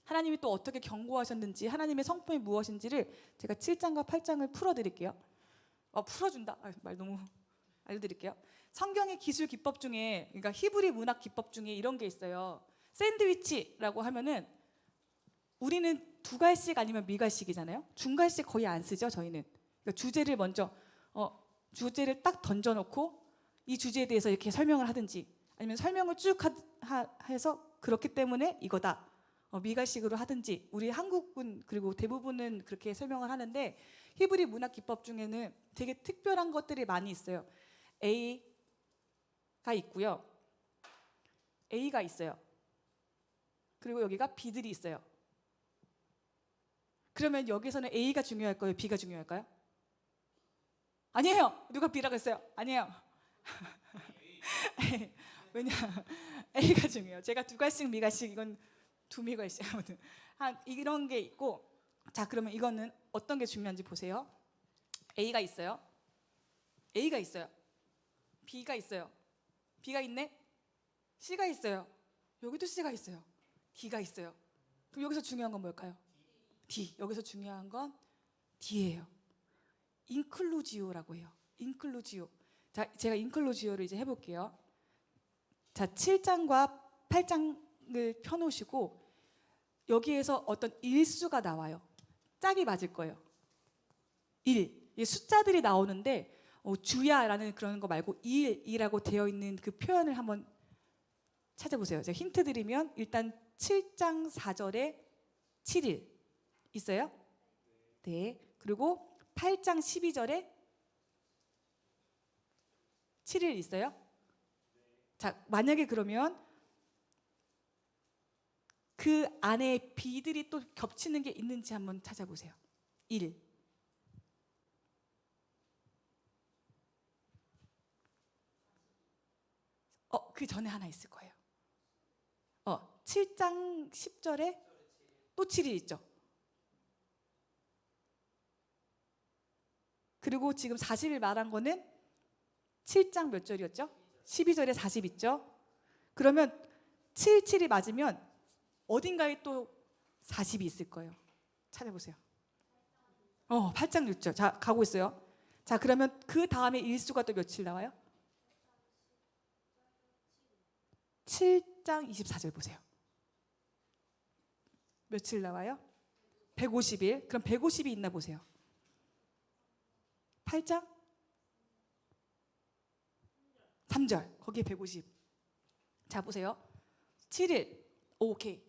Speaker 1: 하나님이 또 어떻게 경고하셨는지, 하나님의 성품이 무엇인지를 제가 7장과 8장을 풀어드릴게요. 풀어준다? 말 너무 알려드릴게요. 성경의 기술 기법 중에, 그러니까 히브리 문학 기법 중에 이런 게 있어요. 샌드위치라고 하면은 우리는 두 갈씩 아니면 미갈씩이잖아요. 중갈씩 거의 안 쓰죠, 저희는. 그러니까 주제를 먼저 주제를 딱 던져놓고 이 주제에 대해서 이렇게 설명을 하든지, 아니면 설명을 쭉 해서 그렇기 때문에 이거다 미갈식으로 하든지, 우리 한국은 그리고 대부분은 그렇게 설명을 하는데 히브리 문학 기법 중에는 되게 특별한 것들이 많이 있어요. A가 있고요, A가 있어요. 그리고 여기가 B들이 있어요. 그러면 여기서는 A가 중요할까요? B가 중요할까요? 아니에요. 누가 B라고 했어요? 아니에요. 왜냐, A가 중요해요. 제가 두 갈씩 미갈씩, 이건 두 미갈씩, 아무튼 이런 게 있고. 자, 그러면 이거는 어떤 게 중요한지 보세요. A가 있어요. A가 있어요. B가 있어요. B가 있네. C가 있어요. 여기도 C가 있어요. D가 있어요. 그럼 여기서 중요한 건 뭘까요? D. 여기서 중요한 건 D예요. 인클루지오라고 해요. 인클루지오. 자, 제가 인클루지오를 이제 해볼게요. 자, 7장과 8장을 펴놓으시고 여기에서 어떤 일수가 나와요. 짝이 맞을 거예요. 1. 숫자들이 나오는데 주야라는 그런 거 말고 1이라고 되어 있는 그 표현을 한번 찾아보세요. 제가 힌트 드리면 일단 7장 4절에 7일 있어요? 네. 그리고 8장 12절에 7일 있어요? 자, 만약에 그러면 그 안에 B들이 또 겹치는 게 있는지 한번 찾아보세요. 1. 그 전에 하나 있을 거예요. 7장 10절에 또 7일 있죠. 그리고 지금 40일 말한 거는 7장 몇 절이었죠? 12절에 40 있죠? 그러면 7, 7이 맞으면 어딘가에 또 40이 있을 거예요. 찾아보세요. 8장 6절. 자, 가고 있어요. 자, 그러면 그 다음에 일수가 또 며칠 나와요? 7장 24절 보세요. 며칠 나와요? 150일. 그럼 150이 있나 보세요. 8장 3절. 거기에 150. 자, 보세요. 7일. 오케이.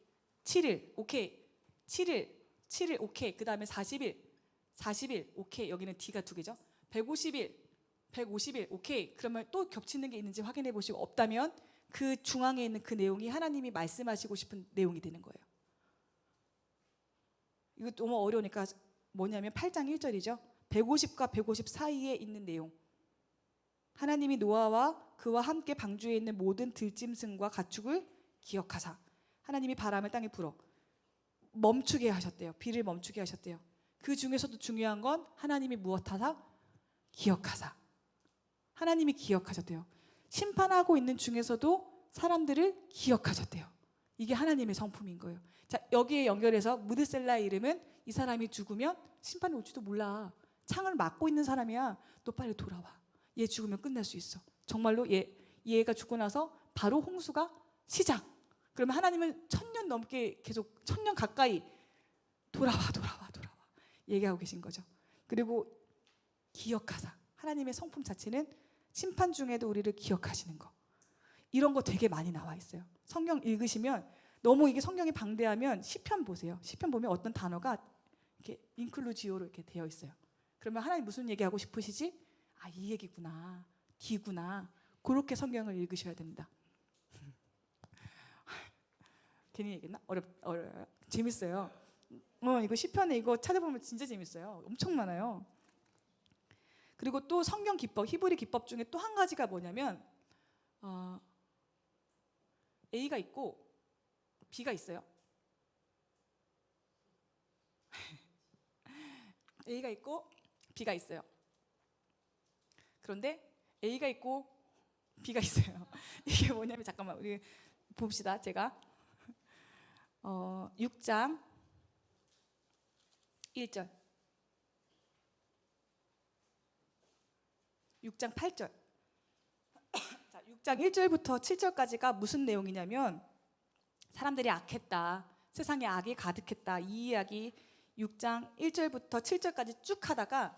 Speaker 1: 7일. 오케이. 7일 오케이. 그 다음에 40일 오케이. 여기는 D가 두 개죠. 150일 오케이. 그러면 또 겹치는 게 있는지 확인해 보시고, 없다면 그 중앙에 있는 그 내용이 하나님이 말씀하시고 싶은 내용이 되는 거예요. 이거 너무 어려우니까 뭐냐면 8장 1절이죠. 150과 150 사이에 있는 내용. 하나님이 노아와 그와 함께 방주에 있는 모든 들짐승과 가축을 기억하사 하나님이 바람을 땅에 불어. 멈추게 하셨대요. 비를 멈추게 하셨대요. 그 중에서도 중요한 건 하나님이 무엇하사? 기억하사. 하나님이 기억하셨대요. 심판하고 있는 중에서도 사람들을 기억하셨대요. 이게 하나님의 성품인 거예요. 자, 여기에 연결해서 무드셀라의 이름은 이 사람이 죽으면 심판이 올지도 몰라. 창을 막고 있는 사람이야. 너 빨리 돌아와. 얘 죽으면 끝날 수 있어. 정말로 얘가 죽고 나서 바로 홍수가 시작. 그러면 하나님은 1000년 넘게 계속 1000년 가까이 돌아와 얘기하고 계신 거죠. 그리고 기억하사. 하나님의 성품 자체는 심판 중에도 우리를 기억하시는 거. 이런 거 되게 많이 나와 있어요. 성경 읽으시면 너무 이게 성경이 방대하면 시편 보세요. 시편 보면 어떤 단어가 이렇게 인클루지오로 이렇게 되어 있어요. 그러면 하나님 무슨 얘기하고 싶으시지? 아, 이 얘기구나. 기구나. 그렇게 성경을 읽으셔야 됩니다. 괜히 얘기했나? 어려워요. 재밌어요. 이거 시편에 이거 찾아보면 진짜 재밌어요. 엄청 많아요. 그리고 또 성경 기법, 히브리 기법 중에 또 한 가지가 뭐냐면 A가 있고 B가 있어요. A가 있고 B가 있어요. 그런데 A가 있고 B가 있어요. 이게 뭐냐면 잠깐만 우리 봅시다. 제가 6장 1절 6장 8절 자, 6장 1절부터 7절까지가 무슨 내용이냐면 사람들이 악했다. 세상에 악이 가득했다. 이 이야기 6장 1절부터 7절까지 쭉 하다가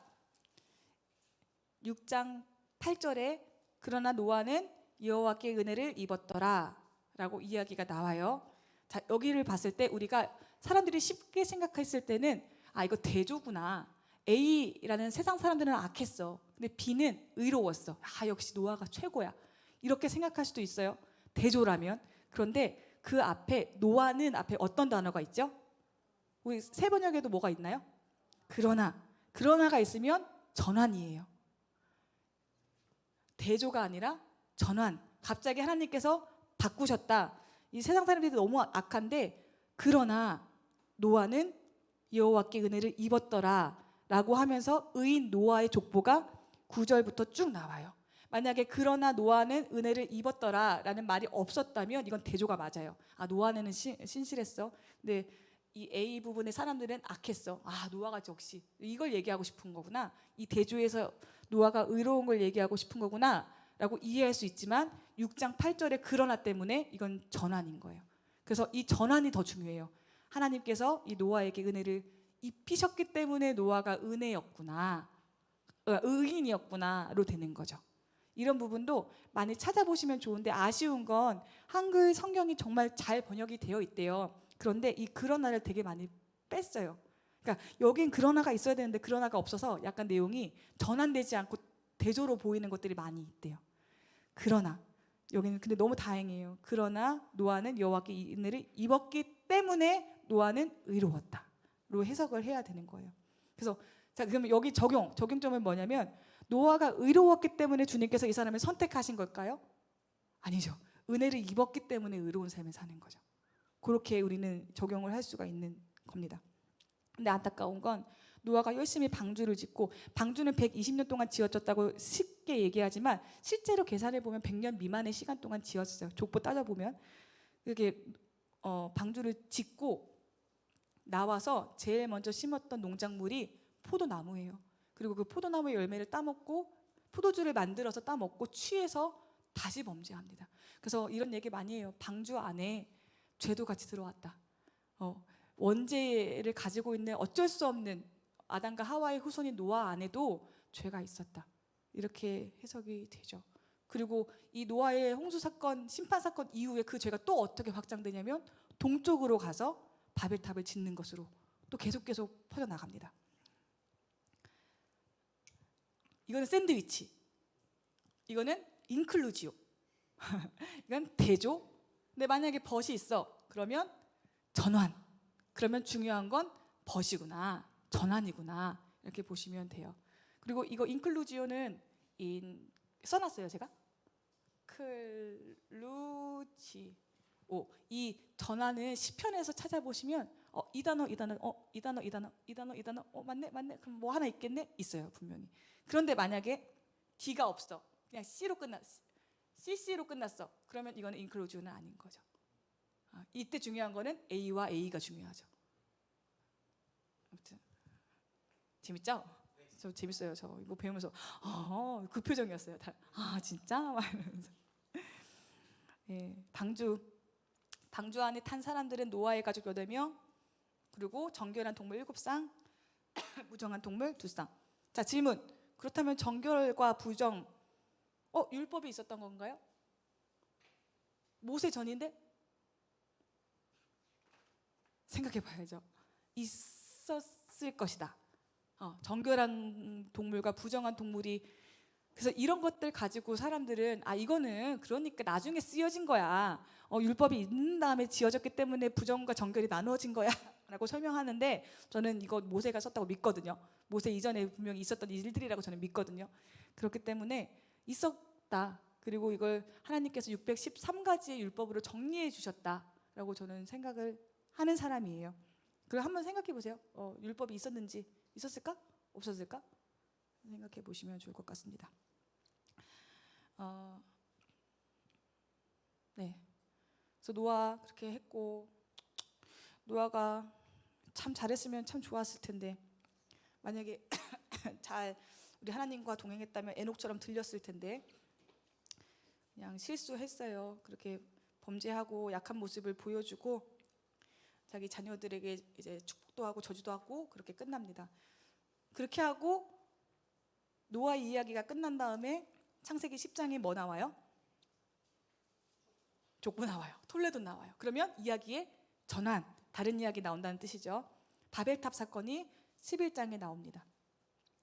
Speaker 1: 6장 8절에 그러나 노아는 여호와께 은혜를 입었더라 라고 이야기가 나와요. 자, 여기를 봤을 때 우리가 사람들이 쉽게 생각했을 때는 아, 이거 대조구나. A라는 세상 사람들은 악했어. 근데 B는 의로웠어. 아, 역시 노아가 최고야. 이렇게 생각할 수도 있어요. 대조라면. 그런데 그 앞에 노아는 앞에 어떤 단어가 있죠? 우리 세 번역에도 뭐가 있나요? 그러나가 있으면 전환이에요. 대조가 아니라 전환. 갑자기 하나님께서 바꾸셨다. 이 세상 사람들이 너무 악한데 그러나 노아는 여호와께 은혜를 입었더라 라고 하면서 의인 노아의 족보가 9절부터 쭉 나와요. 만약에 그러나 노아는 은혜를 입었더라 라는 말이 없었다면 이건 대조가 맞아요. 아, 노아는 신실했어. 근데 이 A 부분의 사람들은 악했어. 아, 노아가 역시 이걸 얘기하고 싶은 거구나. 이 대조에서 노아가 의로운 걸 얘기하고 싶은 거구나 라고 이해할 수 있지만 6장 8절의 그러나 때문에 이건 전환인 거예요. 그래서 이 전환이 더 중요해요. 하나님께서 이 노아에게 은혜를 입히셨기 때문에 노아가 은혜였구나, 의인이었구나로 되는 거죠. 이런 부분도 많이 찾아보시면 좋은데 아쉬운 건 한글 성경이 정말 잘 번역이 되어 있대요. 그런데 이 그러나를 되게 많이 뺐어요. 그러니까 여긴 그러나가 있어야 되는데 그러나가 없어서 약간 내용이 전환되지 않고 대조로 보이는 것들이 많이 있대요. 그러나 여기는 근데 너무 다행이에요. 그러나 노아는 여호와께 이 은혜를 입었기 때문에 노아는 의로웠다로 해석을 해야 되는 거예요. 그래서 자, 그러면 여기 적용점은 뭐냐면 노아가 의로웠기 때문에 주님께서 이 사람을 선택하신 걸까요? 아니죠. 은혜를 입었기 때문에 의로운 삶을 사는 거죠. 그렇게 우리는 적용을 할 수가 있는 겁니다. 근데 안타까운 건 노아가 열심히 방주를 짓고 방주는 120년 동안 지어졌다고 쉽게 얘기하지만 실제로 계산해 보면 100년 미만의 시간 동안 지었어요. 족보 따져보면 이렇게 방주를 짓고 나와서 제일 먼저 심었던 농작물이 포도나무예요. 그리고 그 포도나무 열매를 따먹고 포도주를 만들어서 따먹고 취해서 다시 범죄합니다. 그래서 이런 얘기 많이 해요. 방주 안에 죄도 같이 들어왔다. 원죄를 가지고 있는 어쩔 수 없는 아담과 하와의 후손인 노아 안에도 죄가 있었다. 이렇게 해석이 되죠. 그리고 이 노아의 홍수 사건, 심판 사건 이후에 그 죄가 또 어떻게 확장되냐면 동쪽으로 가서 바벨탑을 짓는 것으로 또 계속 퍼져나갑니다. 이거는 샌드위치, 이거는 인클루지오, 이건 대조. 근데 만약에 벗이 있어, 그러면 전환. 그러면 중요한 건 벗이구나, 전환이구나 이렇게 보시면 돼요. 그리고 이거 인클루지오는 써놨어요 제가. 클루지오. 이 전환은 시편에서 찾아보시면 이 단어, 이 단어, 이 단어, 이 단어, 이 단어, 이 단어, 맞네, 맞네. 그럼 뭐 하나 있겠네? 있어요, 분명히. 그런데 만약에 D가 없어, 그냥 C로 끝났어, CC로 끝났어. 그러면 이거는 인클루지브는 아닌 거죠. 이때 중요한 거는 A와 A가 중요하죠. 아무튼 재밌죠? 저 재밌어요. 저 이거 배우면서 그 표정이었어요. 다 진짜? 막 이러면서. 예, 방주 안에 탄 사람들은 노아의 가족 8명, 그리고 정결한 동물 7쌍, 부정한 동물 2쌍. 자, 질문. 그렇다면 정결과 부정, 율법이 있었던 건가요? 모세 전인데? 생각해 봐야죠. 있었을 것이다. 정결한 동물과 부정한 동물이. 그래서 이런 것들 가지고 사람들은 이거는 그러니까 나중에 쓰여진 거야. 율법이 있는 다음에 지어졌기 때문에 부정과 정결이 나누어진 거야 라고 설명하는데, 저는 이거 모세가 썼다고 믿거든요. 모세 이전에 분명히 있었던 일들이라고 저는 믿거든요. 그렇기 때문에 있었다. 그리고 이걸 하나님께서 613가지의 율법으로 정리해 주셨다라고 저는 생각을 하는 사람이에요. 그럼 한번 생각해 보세요. 율법이 있었는지, 있었을까? 없었을까? 생각해 보시면 좋을 것 같습니다. 네. 그래서 노아 그렇게 했고, 노아가 참 잘했으면 참 좋았을 텐데, 만약에 잘 우리 하나님과 동행했다면 에녹처럼 들렸을 텐데, 그냥 실수했어요. 그렇게 범죄하고 약한 모습을 보여주고 자기 자녀들에게 이제 축복도 하고 저주도 하고 그렇게 끝납니다. 그렇게 하고 노아 이야기가 끝난 다음에 창세기 10장에 뭐 나와요? 족보 나와요. 톨레도 나와요. 그러면 이야기의 전환, 다른 이야기 나온다는 뜻이죠. 바벨탑 사건이 11장에 나옵니다.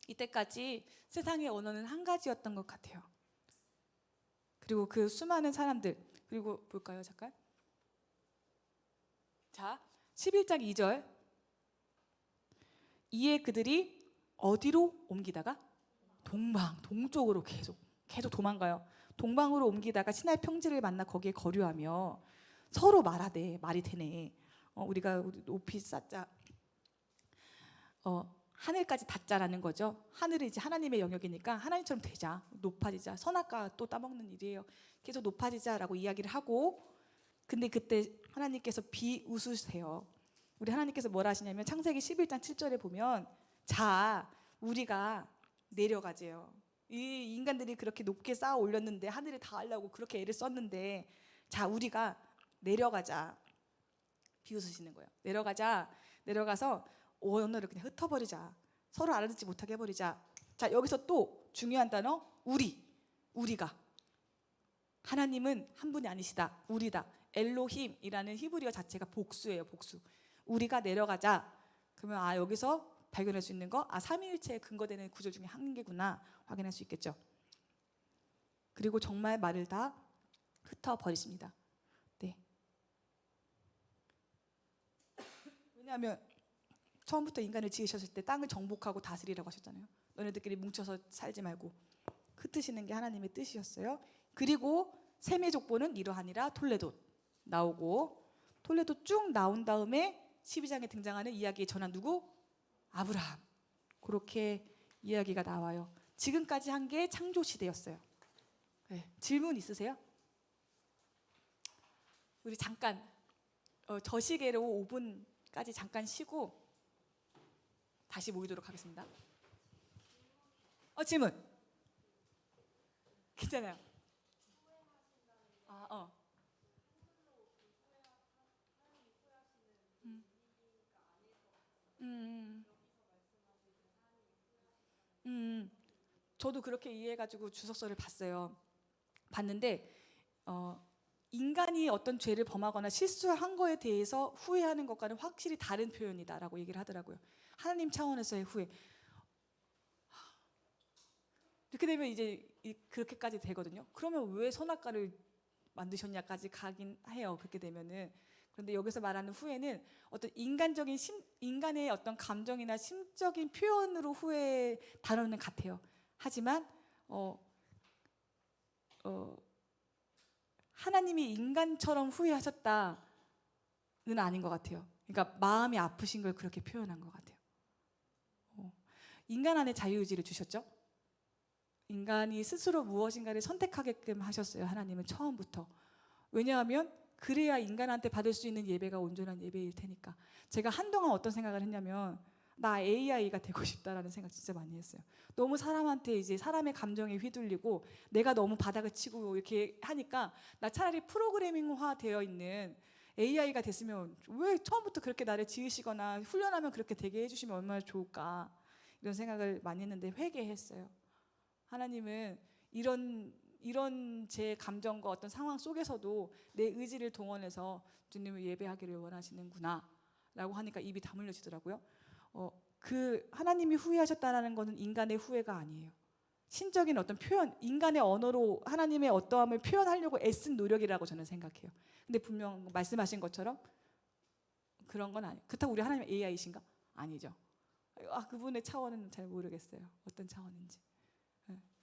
Speaker 1: 이때까지 세상의 언어는 한 가지였던 것 같아요. 그리고 그 수많은 사람들, 그리고 볼까요? 잠깐. 자, 11장 2절. 이에 그들이 어디로 옮기다가? 동쪽으로 계속 도망가요. 동방으로 옮기다가 시나이 평지를 만나 거기에 거류하며 서로 말하되, 말이 되네. 우리가 높이 쌓자. 하늘까지 닿자라는 거죠. 하늘이 이제 하나님의 영역이니까 하나님처럼 되자, 높아지자. 선악과 또 따먹는 일이에요. 계속 높아지자라고 이야기를 하고, 근데 그때 하나님께서 비웃으세요. 우리 하나님께서 뭐라 하시냐면 창세기 11장 7절에 보면, 자, 우리가 내려가재요. 이 인간들이 그렇게 높게 쌓아 올렸는데, 하늘에 닿으려고 그렇게 애를 썼는데, 자, 우리가 내려가자. 비웃으시는 거예요. 내려가서 언어를 그냥 흩어버리자. 서로 알아듣지 못하게 해버리자. 자, 여기서 또 중요한 단어, 우리가. 하나님은 한 분이 아니시다. 우리다. 엘로힘이라는 히브리어 자체가 복수예요. 복수. 우리가 내려가자. 그러면 여기서 발견할 수 있는 거, 삼위일체에 근거되는 구절 중에 한 개구나 확인할 수 있겠죠. 그리고 정말 말을 다 흩어버리십니다. 네. 왜냐하면 처음부터 인간을 지으셨을 때 땅을 정복하고 다스리라고 하셨잖아요. 너네들끼리 뭉쳐서 살지 말고 흩으시는 게 하나님의 뜻이었어요. 그리고 셈의 족보는 이러하니라 톨레도 나오고, 톨레도 쭉 나온 다음에 12장에 등장하는 이야기의 전환 누구? 아브라함. 그렇게 이야기가 나와요. 지금까지 한 게 창조 시대였어요. 네. 질문 있으세요? 우리 잠깐 저 시계로 5분까지 잠깐 쉬고 다시 모이도록 하겠습니다. 질문. 괜찮아요. 음, 저도 그렇게 이해해가지고 주석서를 봤는데 인간이 어떤 죄를 범하거나 실수한 거에 대해서 후회하는 것과는 확실히 다른 표현이다라고 얘기를 하더라고요. 하나님 차원에서의 후회. 이렇게 되면 이제 그렇게까지 되거든요. 그러면 왜 선악과를 만드셨냐까지 가긴 해요. 그렇게 되면은. 그런데 여기서 말하는 후회는 어떤 인간의 어떤 감정이나 심적인 표현으로 후회 단어는 같아요. 하지만 하나님이 인간처럼 후회하셨다는 아닌 것 같아요. 그러니까 마음이 아프신 걸 그렇게 표현한 것 같아요. 인간 안에 자유의지를 주셨죠. 인간이 스스로 무엇인가를 선택하게끔 하셨어요. 하나님은 처음부터. 왜냐하면 그래야 인간한테 받을 수 있는 예배가 온전한 예배일 테니까. 제가 한동안 어떤 생각을 했냐면 나 AI가 되고 싶다라는 생각 진짜 많이 했어요. 너무 사람한테 이제 사람의 감정에 휘둘리고 내가 너무 바닥을 치고 이렇게 하니까 나 차라리 프로그래밍화 되어 있는 AI가 됐으면 왜 처음부터 그렇게 나를 지으시거나 훈련하면 그렇게 되게 해주시면 얼마나 좋을까 이런 생각을 많이 했는데 회개했어요. 하나님은 이런 제 감정과 어떤 상황 속에서도 내 의지를 동원해서 주님을 예배하기를 원하시는구나 라고 하니까 입이 다물려지더라고요. 그 하나님이 후회하셨다는 것은 인간의 후회가 아니에요. 신적인 어떤 표현, 인간의 언어로 하나님의 어떠함을 표현하려고 애쓴 노력이라고 저는 생각해요. 근데 분명 말씀하신 것처럼 그런 건 아니에요. 그렇다고 우리 하나님 AI이신가? 아니죠. 그분의 차원은 잘 모르겠어요. 어떤 차원인지.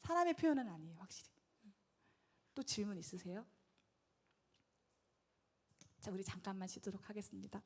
Speaker 1: 사람의 표현은 아니에요, 확실히. 또 질문 있으세요? 자, 우리 잠깐만 쉬도록 하겠습니다.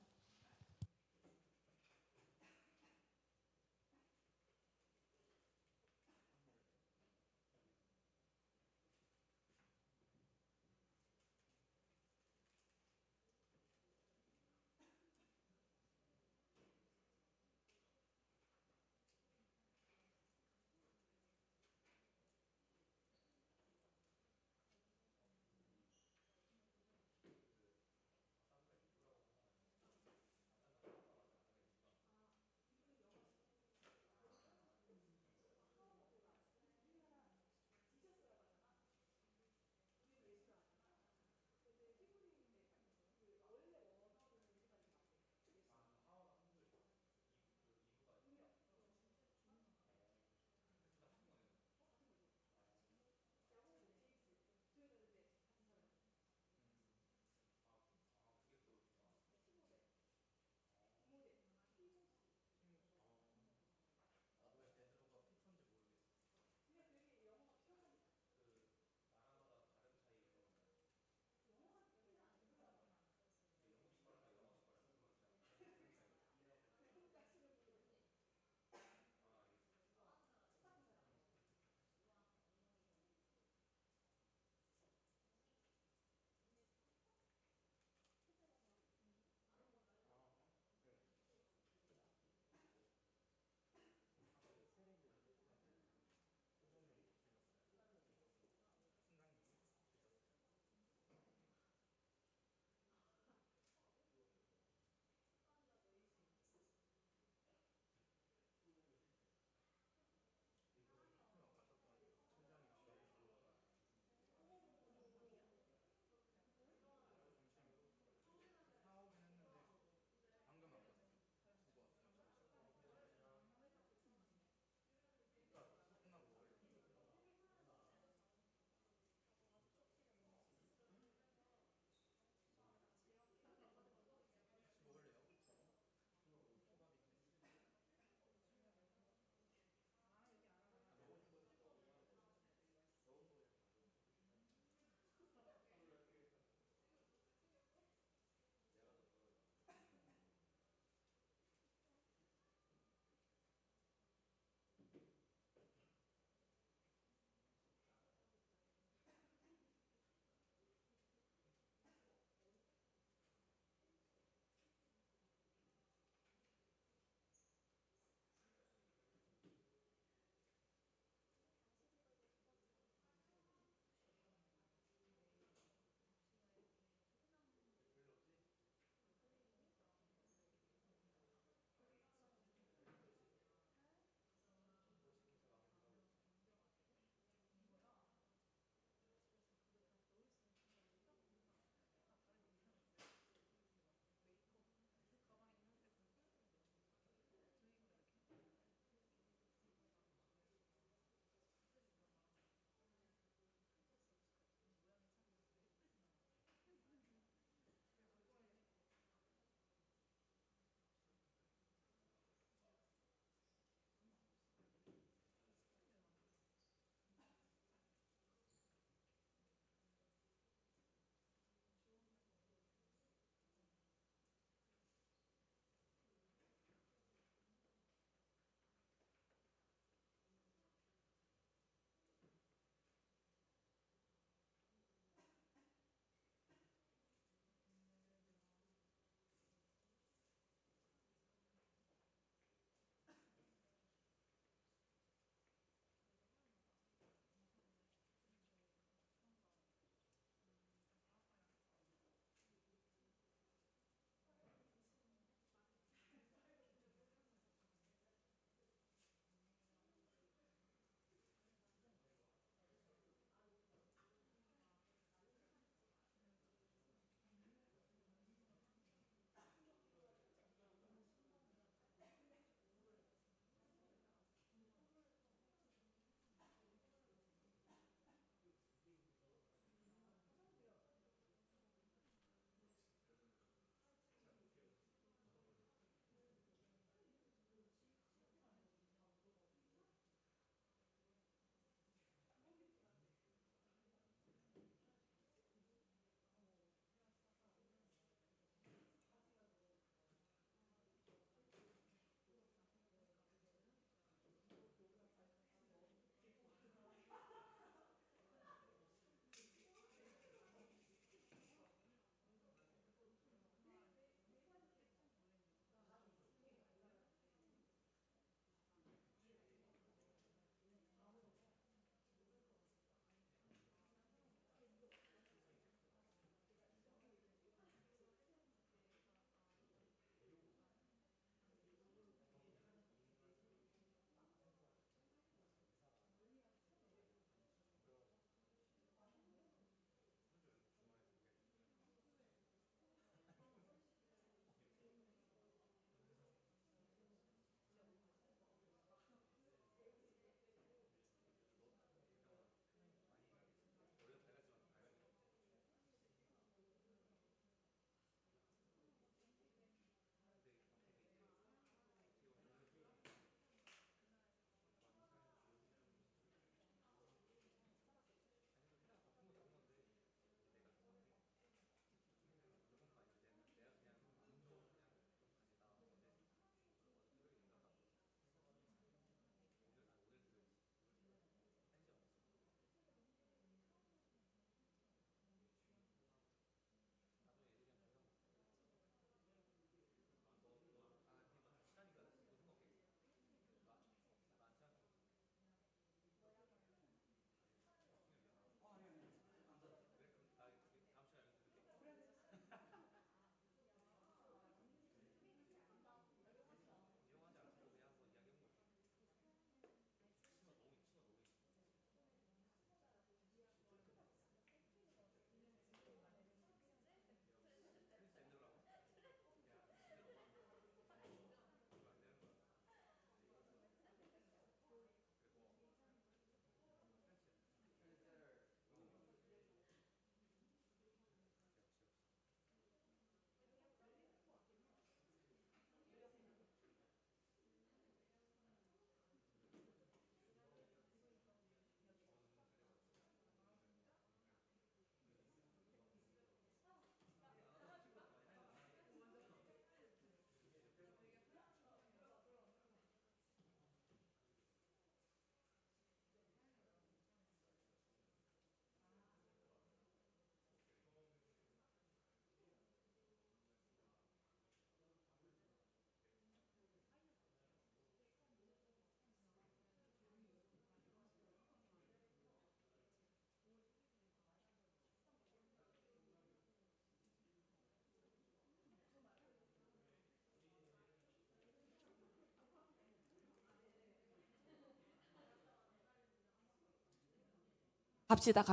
Speaker 1: 합시다.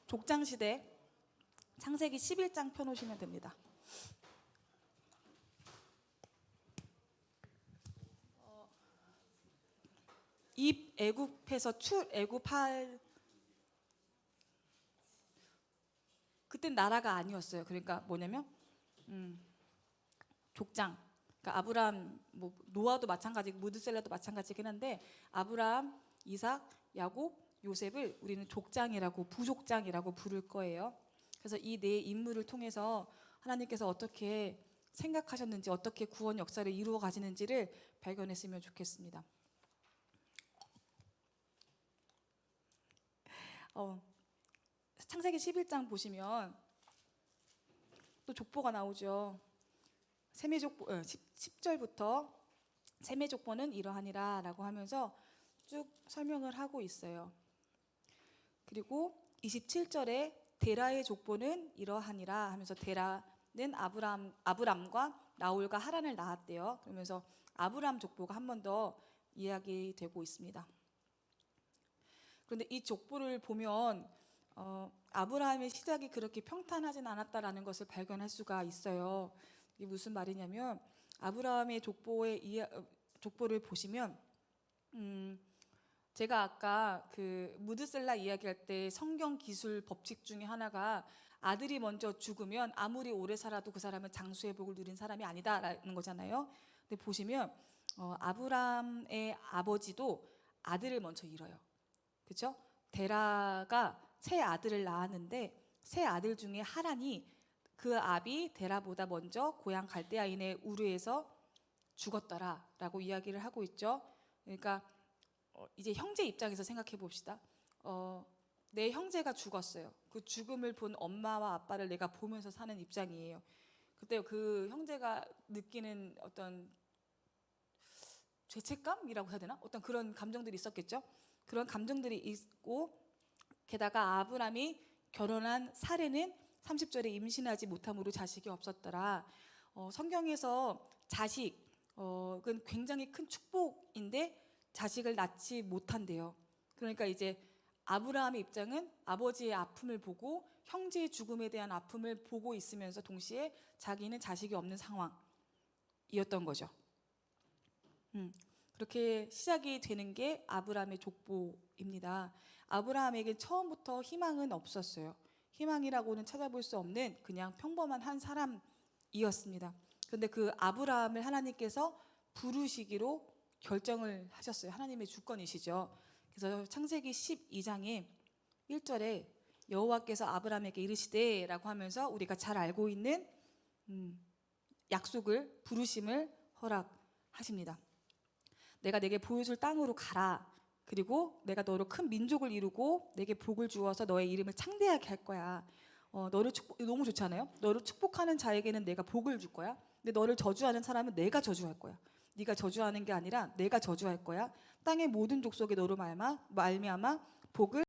Speaker 1: 족장 시대 창세기 11장 펴놓으시면 됩니다. 애굽에서 애굽할 그땐 나라가 아니었어요. 그러니까 뭐냐면 족장. 그러니까 아브라함, 뭐 노아도 마찬가지, 무드셀라도 마찬가지긴 한데 아브라함, 이삭, 야곱, 요셉을 우리는 족장이라고 부족장이라고 부를 거예요. 그래서 이 네 인물을 통해서 하나님께서 어떻게 생각하셨는지, 어떻게 구원 역사를 이루어 가시는지를 발견했으면 좋겠습니다. 창세기 11장 보시면 또 족보가 나오죠. 세미족보 10절부터 세미족보는 이러하니라 라고 하면서 쭉 설명을 하고 있어요. 그리고 27절에 데라의 족보는 이러하니라 하면서 데라는 아브람과 나홀과 하란을 낳았대요. 그러면서 아브람 족보가 한 번 더 이야기되고 있습니다. 그런데 이 족보를 보면 아브라함의 시작이 그렇게 평탄하진 않았다라는 것을 발견할 수가 있어요. 이게 무슨 말이냐면 아브라함의 족보를 보시면 제가 아까 그 무드셀라 이야기할 때 성경 기술 법칙 중에 하나가 아들이 먼저 죽으면 아무리 오래 살아도 그 사람은 장수의 복을 누린 사람이 아니다라는 거잖아요. 근데 보시면 아브라함의 아버지도 아들을 먼저 잃어요. 그렇죠? 데라가 세 아들을 낳았는데 세 아들 중에 하란이 그 아비 데라보다 먼저 고향 갈대아인의 우르에서 죽었더라라고 이야기를 하고 있죠. 그러니까 이제 형제 입장에서 생각해 봅시다. 내 형제가 죽었어요. 그 죽음을 본 엄마와 아빠를 내가 보면서 사는 입장이에요. 그때 그 형제가 느끼는 어떤 죄책감이라고 해야 되나? 어떤 그런 감정들이 있었겠죠. 그런 감정들이 있고 게다가 아브람이 결혼한 사례는 30절에 임신하지 못함으로 자식이 없었더라. 성경에서 자식은 굉장히 큰 축복인데 자식을 낳지 못한대요. 그러니까 이제 아브라함의 입장은 아버지의 아픔을 보고 형제의 죽음에 대한 아픔을 보고 있으면서 동시에 자기는 자식이 없는 상황이었던 거죠. 그렇게 시작이 되는 게 아브라함의 족보입니다. 아브라함에게 처음부터 희망은 없었어요. 희망이라고는 찾아볼 수 없는 그냥 평범한 한 사람이었습니다. 그런데 그 아브라함을 하나님께서 부르시기로 결정을 하셨어요. 하나님의 주권이시죠. 그래서 창세기 12장에 1절에 여호와께서 아브라함에게 이르시되 라고 하면서 우리가 잘 알고 있는 약속을, 부르심을 허락하십니다. 내가 내게 보여줄 땅으로 가라. 그리고 내가 너로 큰 민족을 이루고 내게 복을 주어서 너의 이름을 창대하게 할 거야. 너무 좋지 않아요? 너를 축복하는 자에게는 내가 복을 줄 거야. 근데 너를 저주하는 사람은 내가 저주할 거야. 네가 저주하는 게 아니라 내가 저주할 거야. 땅의 모든 족속에 너로 말미암아 복을